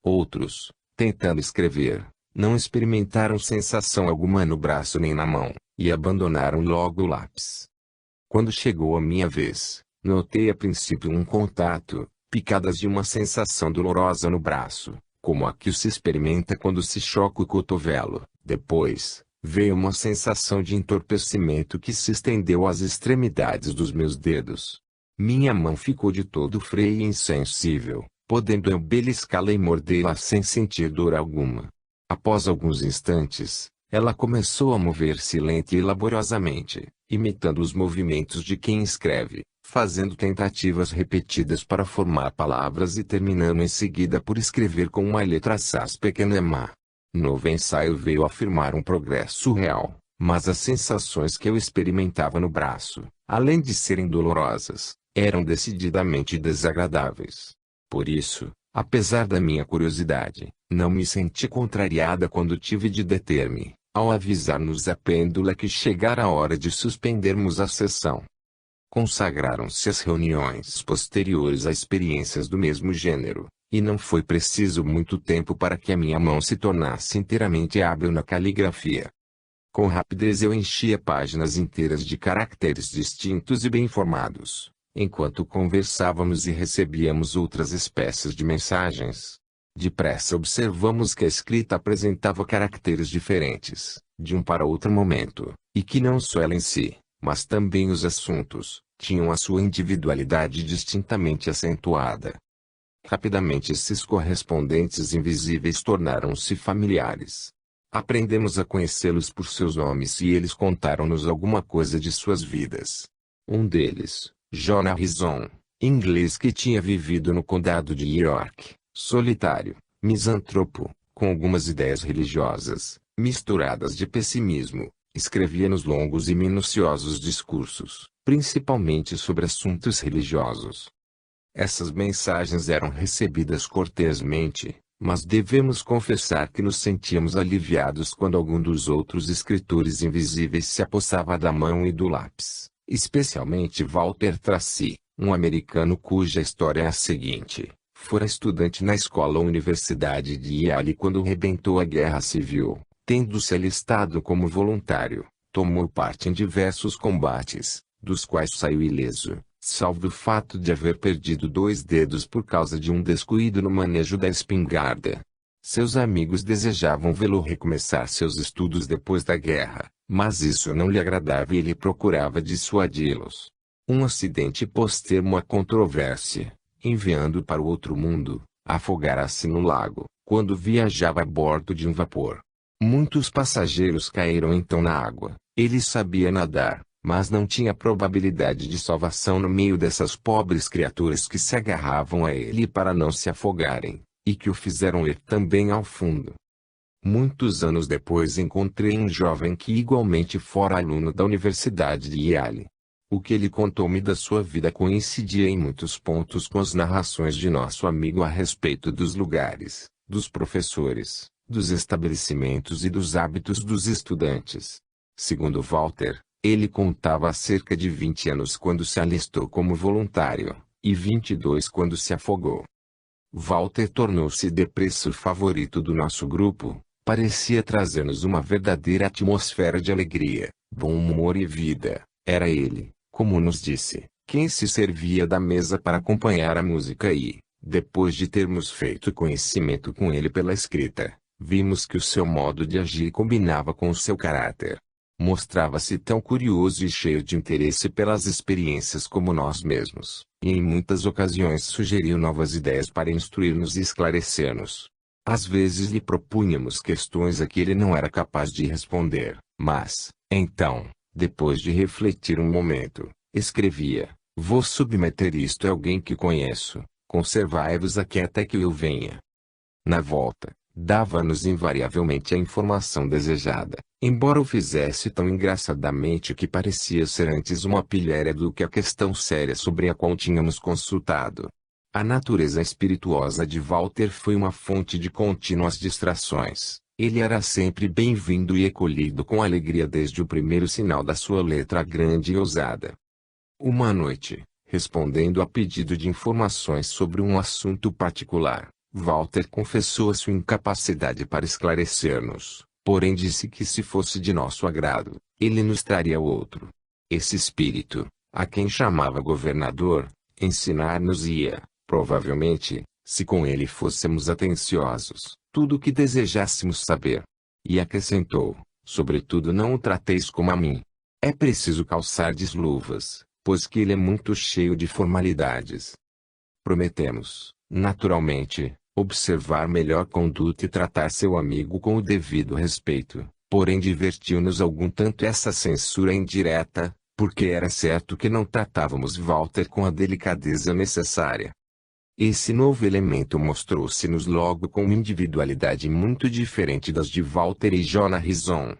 Outros, tentando escrever, não experimentaram sensação alguma no braço nem na mão, e abandonaram logo o lápis. Quando chegou a minha vez, notei a princípio um contato, picadas de uma sensação dolorosa no braço, como a que se experimenta quando se choca o cotovelo. Depois, veio uma sensação de entorpecimento que se estendeu às extremidades dos meus dedos. Minha mão ficou de todo fria e insensível, podendo eu beliscá-la e mordê-la sem sentir dor alguma. Após alguns instantes, ela começou a mover-se lenta e laboriosamente, imitando os movimentos de quem escreve, fazendo tentativas repetidas para formar palavras e terminando em seguida por escrever com uma letra assaz pequena má. Novo ensaio veio afirmar um progresso real, mas as sensações que eu experimentava no braço, além de serem dolorosas, eram decididamente desagradáveis. Por isso, apesar da minha curiosidade, não me senti contrariada quando tive de deter-me, ao avisar-nos a pêndula que chegara a hora de suspendermos a sessão. Consagraram-se as reuniões posteriores a experiências do mesmo gênero, e não foi preciso muito tempo para que a minha mão se tornasse inteiramente hábil na caligrafia. Com rapidez eu enchia páginas inteiras de caracteres distintos e bem formados, enquanto conversávamos e recebíamos outras espécies de mensagens. Depressa observamos que a escrita apresentava caracteres diferentes, de um para outro momento, e que não só ela em si, mas também os assuntos, tinham a sua individualidade distintamente acentuada. Rapidamente esses correspondentes invisíveis tornaram-se familiares. Aprendemos a conhecê-los por seus nomes e eles contaram-nos alguma coisa de suas vidas. Um deles, John Harrison, inglês que tinha vivido no condado de York, solitário, misantropo, com algumas ideias religiosas, misturadas de pessimismo, escrevia nos longos e minuciosos discursos, principalmente sobre assuntos religiosos. Essas mensagens eram recebidas cortesmente, mas devemos confessar que nos sentíamos aliviados quando algum dos outros escritores invisíveis se apossava da mão e do lápis, especialmente Walter Tracy, um americano cuja história é a seguinte: fora estudante na escola ou universidade de Yale quando rebentou a Guerra Civil, tendo se alistado como voluntário, tomou parte em diversos combates, dos quais saiu ileso, salvo o fato de haver perdido 2 dedos por causa de um descuido no manejo da espingarda. Seus amigos desejavam vê-lo recomeçar seus estudos depois da guerra, mas isso não lhe agradava e ele procurava dissuadi-los. Um acidente pôs termo à controvérsia, enviando para o outro mundo, afogara-se no lago, quando viajava a bordo de um vapor. Muitos passageiros caíram então na água. Ele sabia nadar, mas não tinha probabilidade de salvação no meio dessas pobres criaturas que se agarravam a ele para não se afogarem, e que o fizeram ir também ao fundo. Muitos anos depois encontrei um jovem que igualmente fora aluno da Universidade de Yale. O que ele contou-me da sua vida coincidia em muitos pontos com as narrações de nosso amigo a respeito dos lugares, dos professores, dos estabelecimentos e dos hábitos dos estudantes. Segundo Walter, ele contava há cerca de 20 anos quando se alistou como voluntário, e 22 quando se afogou. Walter tornou-se depressa o favorito do nosso grupo, parecia trazer-nos uma verdadeira atmosfera de alegria, bom humor e vida. Era ele, como nos disse, quem se servia da mesa para acompanhar a música e, depois de termos feito conhecimento com ele pela escrita, vimos que o seu modo de agir combinava com o seu caráter. Mostrava-se tão curioso e cheio de interesse pelas experiências como nós mesmos, e em muitas ocasiões sugeriu novas ideias para instruir-nos e esclarecer-nos. Às vezes lhe propunhamos questões a que ele não era capaz de responder, mas, então, depois de refletir um momento, escrevia: "Vou submeter isto a alguém que conheço, conservai-vos aqui até que eu venha." Na volta, dava-nos invariavelmente a informação desejada, embora o fizesse tão engraçadamente que parecia ser antes uma pilhéria do que a questão séria sobre a qual tínhamos consultado. A natureza espirituosa de Walter foi uma fonte de contínuas distrações. Ele era sempre bem-vindo e acolhido com alegria desde o primeiro sinal da sua letra grande e ousada. Uma noite, respondendo a pedido de informações sobre um assunto particular, Walter confessou a sua incapacidade para esclarecer-nos, porém disse que se fosse de nosso agrado, ele nos traria outro. Esse espírito, a quem chamava governador, ensinar-nos-ia, provavelmente, se com ele fôssemos atenciosos, tudo o que desejássemos saber. E acrescentou: sobretudo não o trateis como a mim. É preciso calçardes luvas, pois que ele é muito cheio de formalidades. Prometemos, naturalmente, observar melhor conduta e tratar seu amigo com o devido respeito, porém divertiu-nos algum tanto essa censura indireta, porque era certo que não tratávamos Walter com a delicadeza necessária. Esse novo elemento mostrou-se-nos logo com uma individualidade muito diferente das de Walter e John Harrison.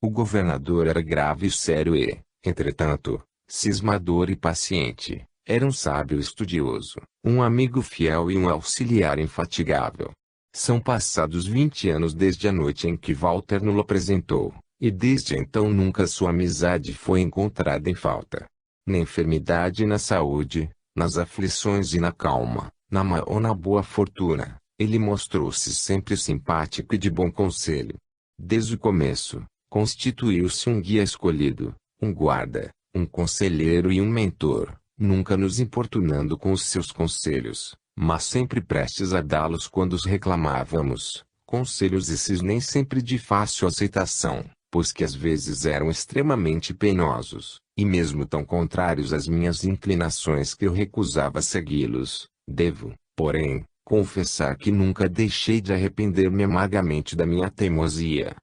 O governador era grave e sério e, entretanto, cismador e paciente. Era um sábio estudioso, um amigo fiel e um auxiliar infatigável. São passados 20 anos desde a noite em que Walter nos apresentou, e desde então nunca sua amizade foi encontrada em falta. Na enfermidade e na saúde, nas aflições e na calma, na má ou na boa fortuna, ele mostrou-se sempre simpático e de bom conselho. Desde o começo, constituiu-se um guia escolhido, um guarda, um conselheiro e um mentor, nunca nos importunando com os seus conselhos, mas sempre prestes a dá-los quando os reclamávamos, conselhos esses nem sempre de fácil aceitação, pois que às vezes eram extremamente penosos, e mesmo tão contrários às minhas inclinações que eu recusava segui-los. Devo, porém, confessar que nunca deixei de arrepender-me amargamente da minha teimosia.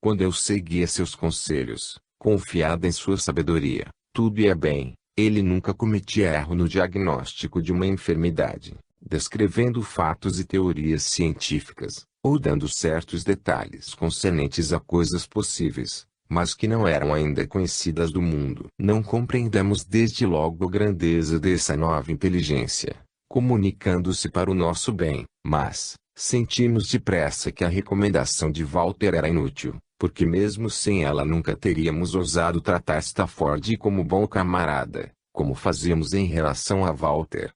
Quando eu seguia seus conselhos, confiado em sua sabedoria, tudo ia bem. Ele nunca cometia erro no diagnóstico de uma enfermidade, descrevendo fatos e teorias científicas, ou dando certos detalhes concernentes a coisas possíveis, mas que não eram ainda conhecidas do mundo. Não compreendemos desde logo a grandeza dessa nova inteligência, comunicando-se para o nosso bem, mas sentimos depressa que a recomendação de Walter era inútil, porque mesmo sem ela nunca teríamos ousado tratar Stafford como bom camarada, como fazíamos em relação a Walter.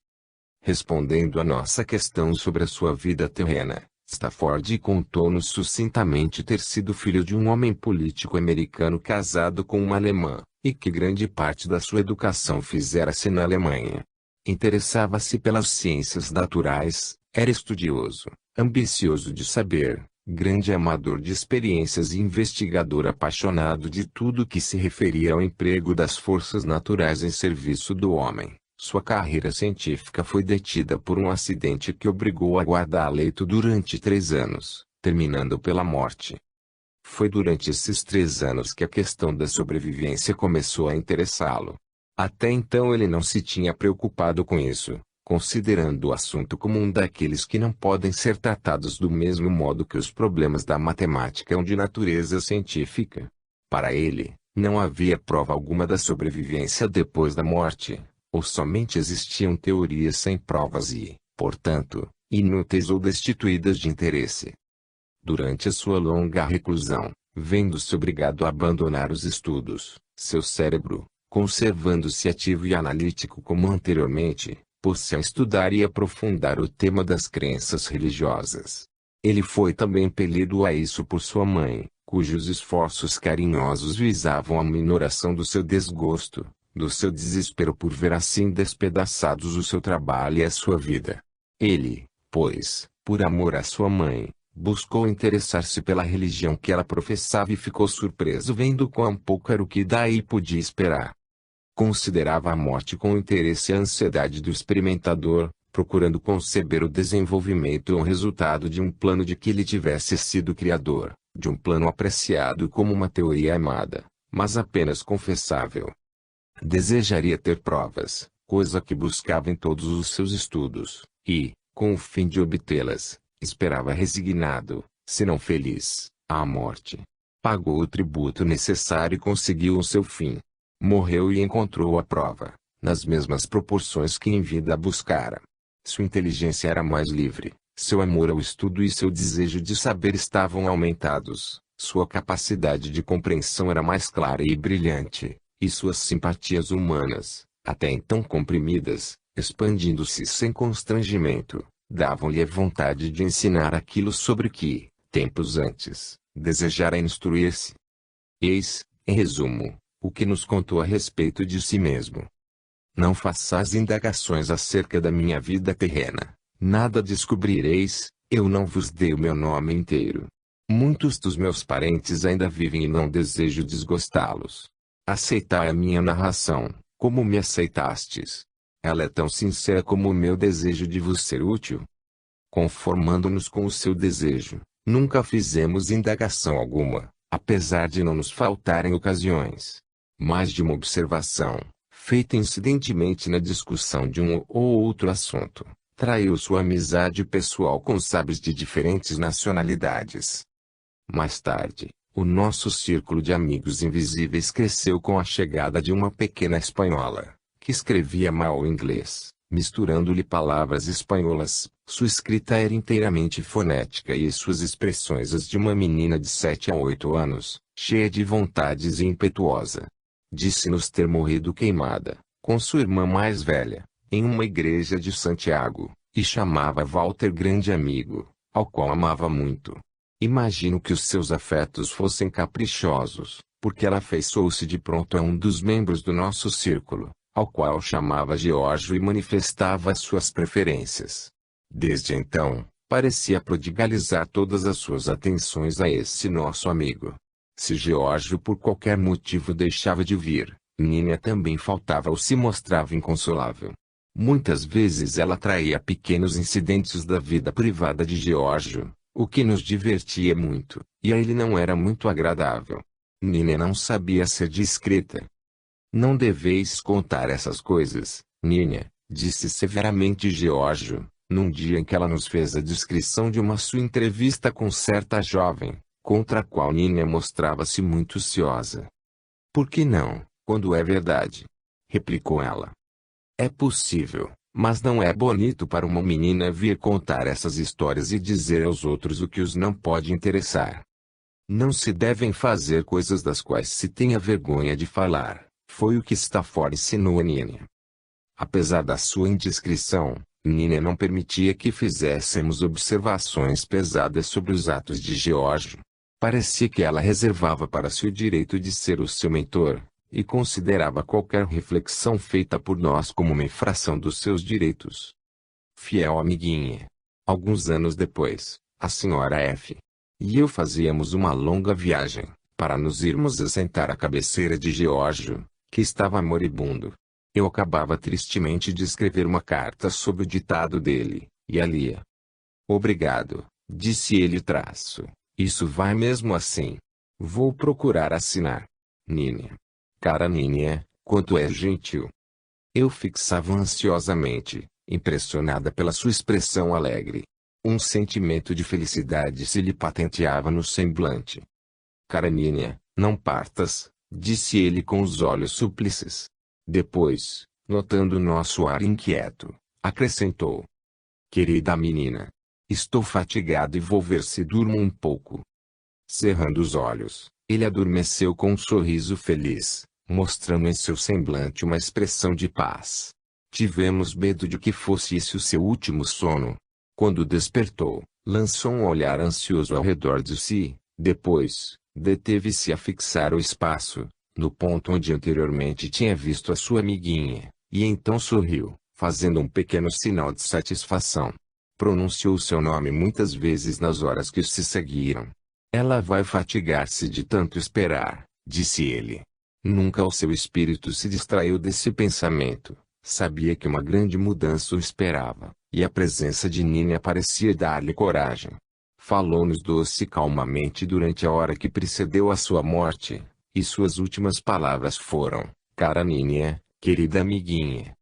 Respondendo à nossa questão sobre a sua vida terrena, Stafford contou-nos sucintamente ter sido filho de um homem político americano casado com uma alemã, e que grande parte da sua educação fizera-se na Alemanha. Interessava-se pelas ciências naturais, era estudioso, ambicioso de saber, grande amador de experiências e investigador apaixonado de tudo que se referia ao emprego das forças naturais em serviço do homem. Sua carreira científica foi detida por um acidente que obrigou a guardar leito durante 3 anos, terminando pela morte. Foi durante esses 3 anos que a questão da sobrevivência começou a interessá-lo. Até então ele não se tinha preocupado com isso, considerando o assunto como um daqueles que não podem ser tratados do mesmo modo que os problemas da matemática ou de natureza científica. Para ele, não havia prova alguma da sobrevivência depois da morte, ou somente existiam teorias sem provas e, portanto, inúteis ou destituídas de interesse. Durante a sua longa reclusão, vendo-se obrigado a abandonar os estudos, seu cérebro, conservando-se ativo e analítico como anteriormente, pôs-se a estudar e aprofundar o tema das crenças religiosas. Ele foi também impelido a isso por sua mãe, cujos esforços carinhosos visavam a minoração do seu desgosto, do seu desespero por ver assim despedaçados o seu trabalho e a sua vida. Ele, pois, por amor à sua mãe, buscou interessar-se pela religião que ela professava e ficou surpreso vendo quão pouco era o que daí podia esperar. Considerava a morte com interesse e a ansiedade do experimentador, procurando conceber o desenvolvimento e o resultado de um plano de que ele tivesse sido criador, de um plano apreciado como uma teoria amada, mas apenas confessável. Desejaria ter provas, coisa que buscava em todos os seus estudos, e, com o fim de obtê-las, esperava resignado, se não feliz, à morte. Pagou o tributo necessário e conseguiu o seu fim. Morreu e encontrou a prova, nas mesmas proporções que em vida a buscara. Sua inteligência era mais livre, seu amor ao estudo e seu desejo de saber estavam aumentados, sua capacidade de compreensão era mais clara e brilhante, e suas simpatias humanas, até então comprimidas, expandindo-se sem constrangimento, davam-lhe a vontade de ensinar aquilo sobre que, tempos antes, desejara instruir-se. Eis, em resumo, o que nos contou a respeito de si mesmo. Não façais indagações acerca da minha vida terrena, nada descobrireis, eu não vos dei o meu nome inteiro. Muitos dos meus parentes ainda vivem e não desejo desgostá-los. Aceitai a minha narração, como me aceitastes. Ela é tão sincera como o meu desejo de vos ser útil. Conformando-nos com o seu desejo, nunca fizemos indagação alguma, apesar de não nos faltarem ocasiões. Mas de uma observação, feita incidentemente na discussão de um ou outro assunto, traiu sua amizade pessoal com sábios de diferentes nacionalidades. Mais tarde, o nosso círculo de amigos invisíveis cresceu com a chegada de uma pequena espanhola, que escrevia mal o inglês, misturando-lhe palavras espanholas. Sua escrita era inteiramente fonética e suas expressões as de uma menina de 7 a 8 anos, cheia de vontades e impetuosa. Disse-nos ter morrido queimada, com sua irmã mais velha, em uma igreja de Santiago, e chamava Walter grande amigo, ao qual amava muito. Imagino que os seus afetos fossem caprichosos, porque ela afeiçoou-se de pronto a um dos membros do nosso círculo, ao qual chamava Geórgio e manifestava as suas preferências. Desde então, parecia prodigalizar todas as suas atenções a esse nosso amigo. Se Geórgio por qualquer motivo deixava de vir, Nina também faltava ou se mostrava inconsolável. Muitas vezes ela traía pequenos incidentes da vida privada de Geórgio, o que nos divertia muito, e a ele não era muito agradável. Nina não sabia ser discreta. Não deveis contar essas coisas, Nina, disse severamente Geórgio, num dia em que ela nos fez a descrição de uma sua entrevista com certa jovem, contra a qual Nina mostrava-se muito ciosa. Por que não, quando é verdade? Replicou ela. É possível, mas não é bonito para uma menina vir contar essas histórias e dizer aos outros o que os não pode interessar. Não se devem fazer coisas das quais se tenha vergonha de falar, foi o que Stafford ensinou a Nina. Apesar da sua indiscrição, Nina não permitia que fizéssemos observações pesadas sobre os atos de George. Parecia que ela reservava para si o direito de ser o seu mentor, e considerava qualquer reflexão feita por nós como uma infração dos seus direitos. Fiel amiguinha. Alguns anos depois, a senhora F. e eu fazíamos uma longa viagem, para nos irmos assentar à cabeceira de Geórgio, que estava moribundo. Eu acabava tristemente de escrever uma carta sob o ditado dele, e a lia. Obrigado, disse ele isso vai mesmo assim. Vou procurar assinar. Nina. Cara Nina, quanto é gentil. Eu fixava ansiosamente, impressionada pela sua expressão alegre. Um sentimento de felicidade se lhe patenteava no semblante. Cara Nina, não partas, disse ele com os olhos súplices. Depois, notando nosso ar inquieto, acrescentou. Querida menina. Estou fatigado e vou ver se durmo um pouco. Cerrando os olhos, ele adormeceu com um sorriso feliz, mostrando em seu semblante uma expressão de paz. Tivemos medo de que fosse esse o seu último sono. Quando despertou, lançou um olhar ansioso ao redor de si, depois, deteve-se a fixar o espaço, no ponto onde anteriormente tinha visto a sua amiguinha, e então sorriu, fazendo um pequeno sinal de satisfação. Pronunciou seu nome muitas vezes nas horas que se seguiram. Ela vai fatigar-se de tanto esperar, disse ele. Nunca o seu espírito se distraiu desse pensamento. Sabia que uma grande mudança o esperava, e a presença de Nina parecia dar-lhe coragem. Falou-nos doce e calmamente durante a hora que precedeu a sua morte, e suas últimas palavras foram, cara Nina, querida amiguinha.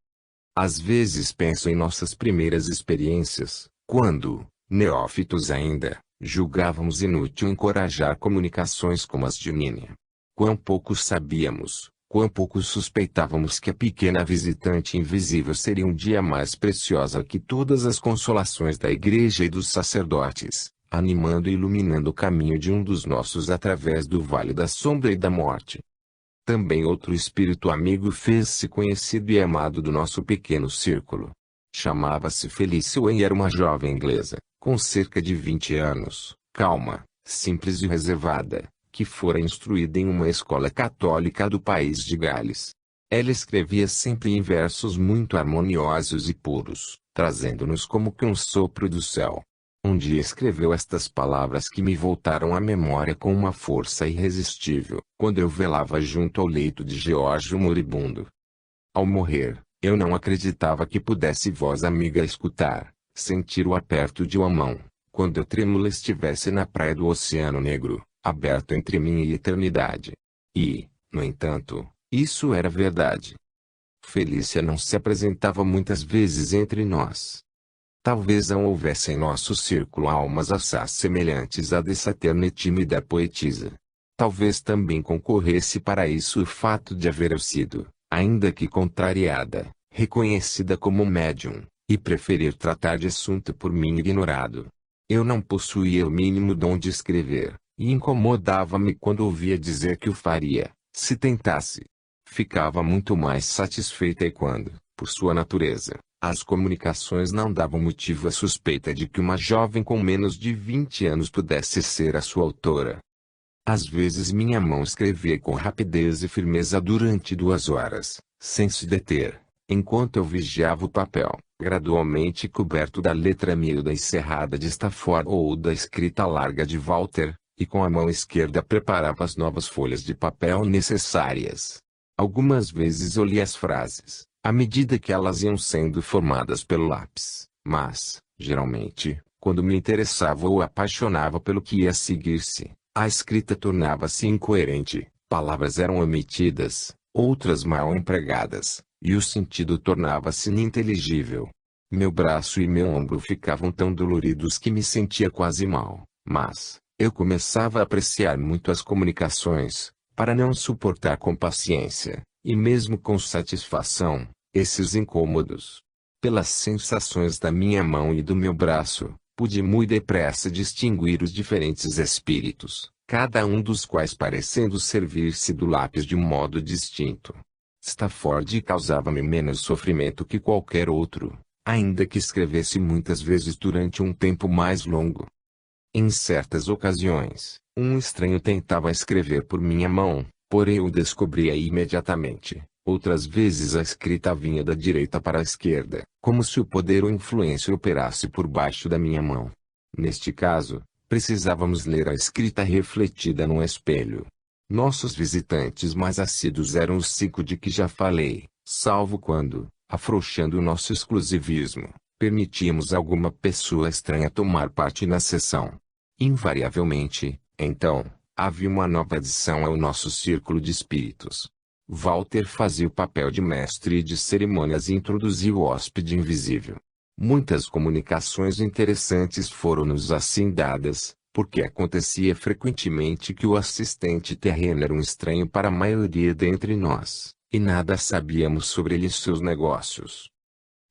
Às vezes penso em nossas primeiras experiências, quando, neófitos ainda, julgávamos inútil encorajar comunicações como as de Nina. Quão pouco sabíamos, quão pouco suspeitávamos que a pequena visitante invisível seria um dia mais preciosa que todas as consolações da igreja e dos sacerdotes, animando e iluminando o caminho de um dos nossos através do vale da sombra e da morte. Também outro espírito amigo fez-se conhecido e amado do nosso pequeno círculo. Chamava-se Felicia e era uma jovem inglesa, com cerca de 20 anos, calma, simples e reservada, que fora instruída em uma escola católica do país de Gales. Ela escrevia sempre em versos muito harmoniosos e puros, trazendo-nos como que um sopro do céu. Um dia escreveu estas palavras que me voltaram à memória com uma força irresistível, quando eu velava junto ao leito de Geórgio moribundo. Ao morrer, eu não acreditava que pudesse voz amiga escutar, sentir o aperto de uma mão, quando eu trêmula estivesse na praia do Oceano Negro, aberto entre mim e a eternidade. E, no entanto, isso era verdade. Felícia não se apresentava muitas vezes entre nós. Talvez não houvesse em nosso círculo almas assaz semelhantes a dessa terna e tímida poetisa. Talvez também concorresse para isso o fato de haver sido, ainda que contrariada, reconhecida como médium, e preferir tratar de assunto por mim ignorado. Eu não possuía o mínimo dom de escrever, e incomodava-me quando ouvia dizer que o faria, se tentasse. Ficava muito mais satisfeita e quando, por sua natureza, as comunicações não davam motivo à suspeita de que uma jovem com menos de 20 anos pudesse ser a sua autora. Às vezes minha mão escrevia com rapidez e firmeza durante 2 horas, sem se deter, enquanto eu vigiava o papel, gradualmente coberto da letra miúda e cerrada de Stafford ou da escrita larga de Walter, e com a mão esquerda preparava as novas folhas de papel necessárias. Algumas vezes eu lia as frases, à medida que elas iam sendo formadas pelo lápis, mas, geralmente, quando me interessava ou apaixonava pelo que ia seguir-se, a escrita tornava-se incoerente, palavras eram omitidas, outras mal empregadas, e o sentido tornava-se ininteligível. Meu braço e meu ombro ficavam tão doloridos que me sentia quase mal, mas, Eu começava a apreciar muito as comunicações, para não suportar com paciência, e mesmo com satisfação, esses incômodos. Pelas sensações da minha mão e do meu braço, pude muito depressa distinguir os diferentes espíritos, cada um dos quais parecendo servir-se do lápis de um modo distinto. Stafford causava-me menos sofrimento que qualquer outro, ainda que escrevesse muitas vezes durante um tempo mais longo. Em certas ocasiões, um estranho tentava escrever por minha mão, porém eu descobria imediatamente. Outras vezes a escrita vinha da direita para a esquerda, como se o poder ou influência operasse por baixo da minha mão. Neste caso, precisávamos ler a escrita refletida num espelho. Nossos visitantes mais assíduos eram os 5 de que já falei, salvo quando, afrouxando o nosso exclusivismo, permitíamos alguma pessoa estranha tomar parte na sessão. Invariavelmente, então, havia uma nova adição ao nosso círculo de espíritos. Walter fazia o papel de mestre de cerimônias e introduzia o hóspede invisível. Muitas comunicações interessantes foram-nos assim dadas, porque acontecia frequentemente que o assistente terreno era um estranho para a maioria dentre nós, e nada sabíamos sobre ele e seus negócios.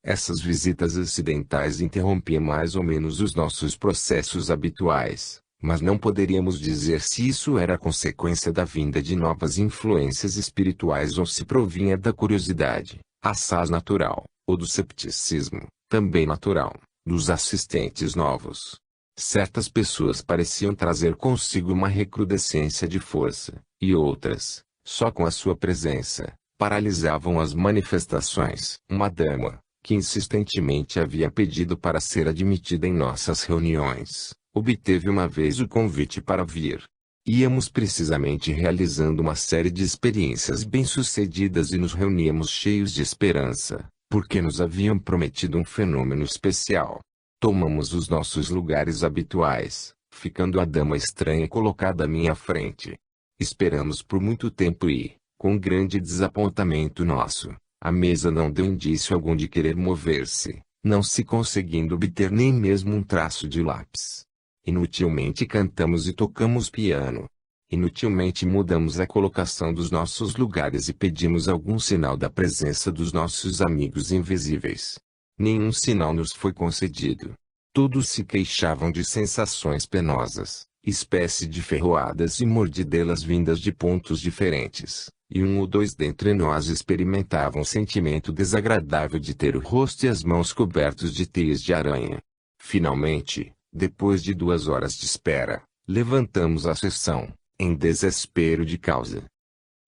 Essas visitas acidentais interrompiam mais ou menos os nossos processos habituais, mas não poderíamos dizer se isso era consequência da vinda de novas influências espirituais ou se provinha da curiosidade, assaz natural, ou do cepticismo, também natural, dos assistentes novos. Certas pessoas pareciam trazer consigo uma recrudescência de força, e outras, só com a sua presença, paralisavam as manifestações. Uma dama, que insistentemente havia pedido para ser admitida em nossas reuniões, obteve uma vez o convite para vir. Íamos precisamente realizando uma série de experiências bem-sucedidas e nos reuníamos cheios de esperança, porque nos haviam prometido um fenômeno especial. Tomamos os nossos lugares habituais, ficando a dama estranha colocada à minha frente. Esperamos por muito tempo e, com grande desapontamento nosso, a mesa não deu indício algum de querer mover-se, não se conseguindo obter nem mesmo um traço de lápis. Inutilmente cantamos e tocamos piano. Inutilmente mudamos a colocação dos nossos lugares e pedimos algum sinal da presença dos nossos amigos invisíveis. Nenhum sinal nos foi concedido. Todos se queixavam de sensações penosas, espécie de ferroadas e mordidelas vindas de pontos diferentes, e um ou dois dentre nós experimentavam um sentimento desagradável de ter o rosto e as mãos cobertos de teias de aranha. Finalmente, depois de 2 horas de espera, levantamos a sessão, em desespero de causa.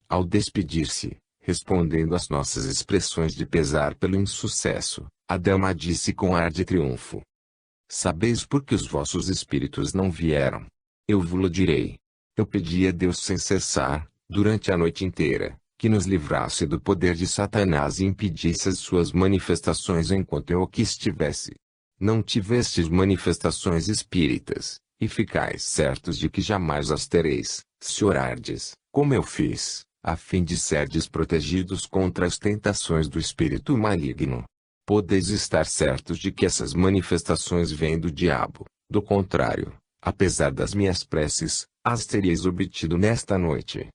Ao despedir-se, respondendo às nossas expressões de pesar pelo insucesso, a dama disse com ar de triunfo: "Sabeis por que os vossos espíritos não vieram? Eu vos-lo direi. Eu pedi a Deus sem cessar, durante a noite inteira, que nos livrasse do poder de Satanás e impedisse as suas manifestações enquanto eu aqui estivesse. Não tivestes manifestações espíritas, e ficais certos de que jamais as tereis, se orardes, como eu fiz, a fim de serdes protegidos contra as tentações do espírito maligno. Podeis estar certos de que essas manifestações vêm do diabo, do contrário, apesar das minhas preces, as teríeis obtido nesta noite."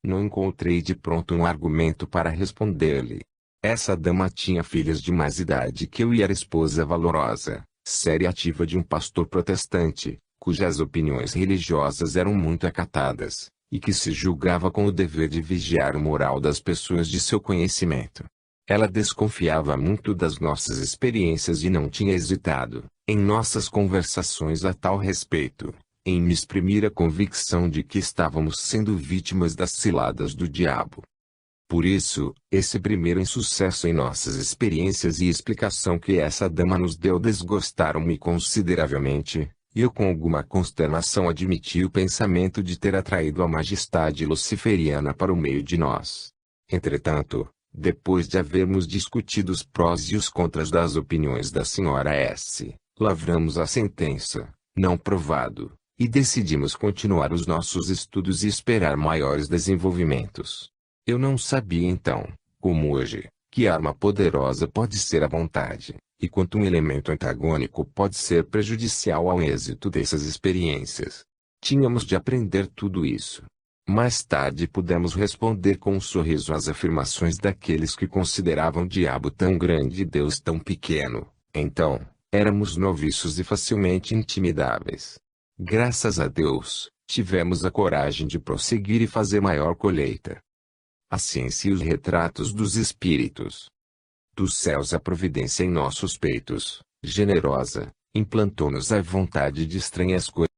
Não encontrei de pronto um argumento para responder-lhe. Essa dama tinha filhas de mais idade que eu e era esposa valorosa, séria e ativa de um pastor protestante, cujas opiniões religiosas eram muito acatadas, e que se julgava com o dever de vigiar o moral das pessoas de seu conhecimento. Ela desconfiava muito das nossas experiências e não tinha hesitado, em nossas conversações a tal respeito, em me exprimir a convicção de que estávamos sendo vítimas das ciladas do diabo. Por isso, esse primeiro insucesso em nossas experiências e explicação que essa dama nos deu desgostaram-me consideravelmente, e eu com alguma consternação admiti o pensamento de ter atraído a majestade luciferiana para o meio de nós. Entretanto, depois de havermos discutido os prós e os contras das opiniões da senhora S., lavramos a sentença, não provado, e decidimos continuar os nossos estudos e esperar maiores desenvolvimentos. Eu não sabia então, como hoje, que arma poderosa pode ser a vontade, e quanto um elemento antagônico pode ser prejudicial ao êxito dessas experiências. Tínhamos de aprender tudo isso. Mais tarde pudemos responder com um sorriso às afirmações daqueles que consideravam o diabo tão grande e Deus tão pequeno. Então, éramos noviços e facilmente intimidáveis. Graças a Deus, tivemos a coragem de prosseguir e fazer maior colheita. A ciência e os retratos dos espíritos. Dos céus a providência em nossos peitos, generosa, implantou-nos a vontade de estranhas coisas.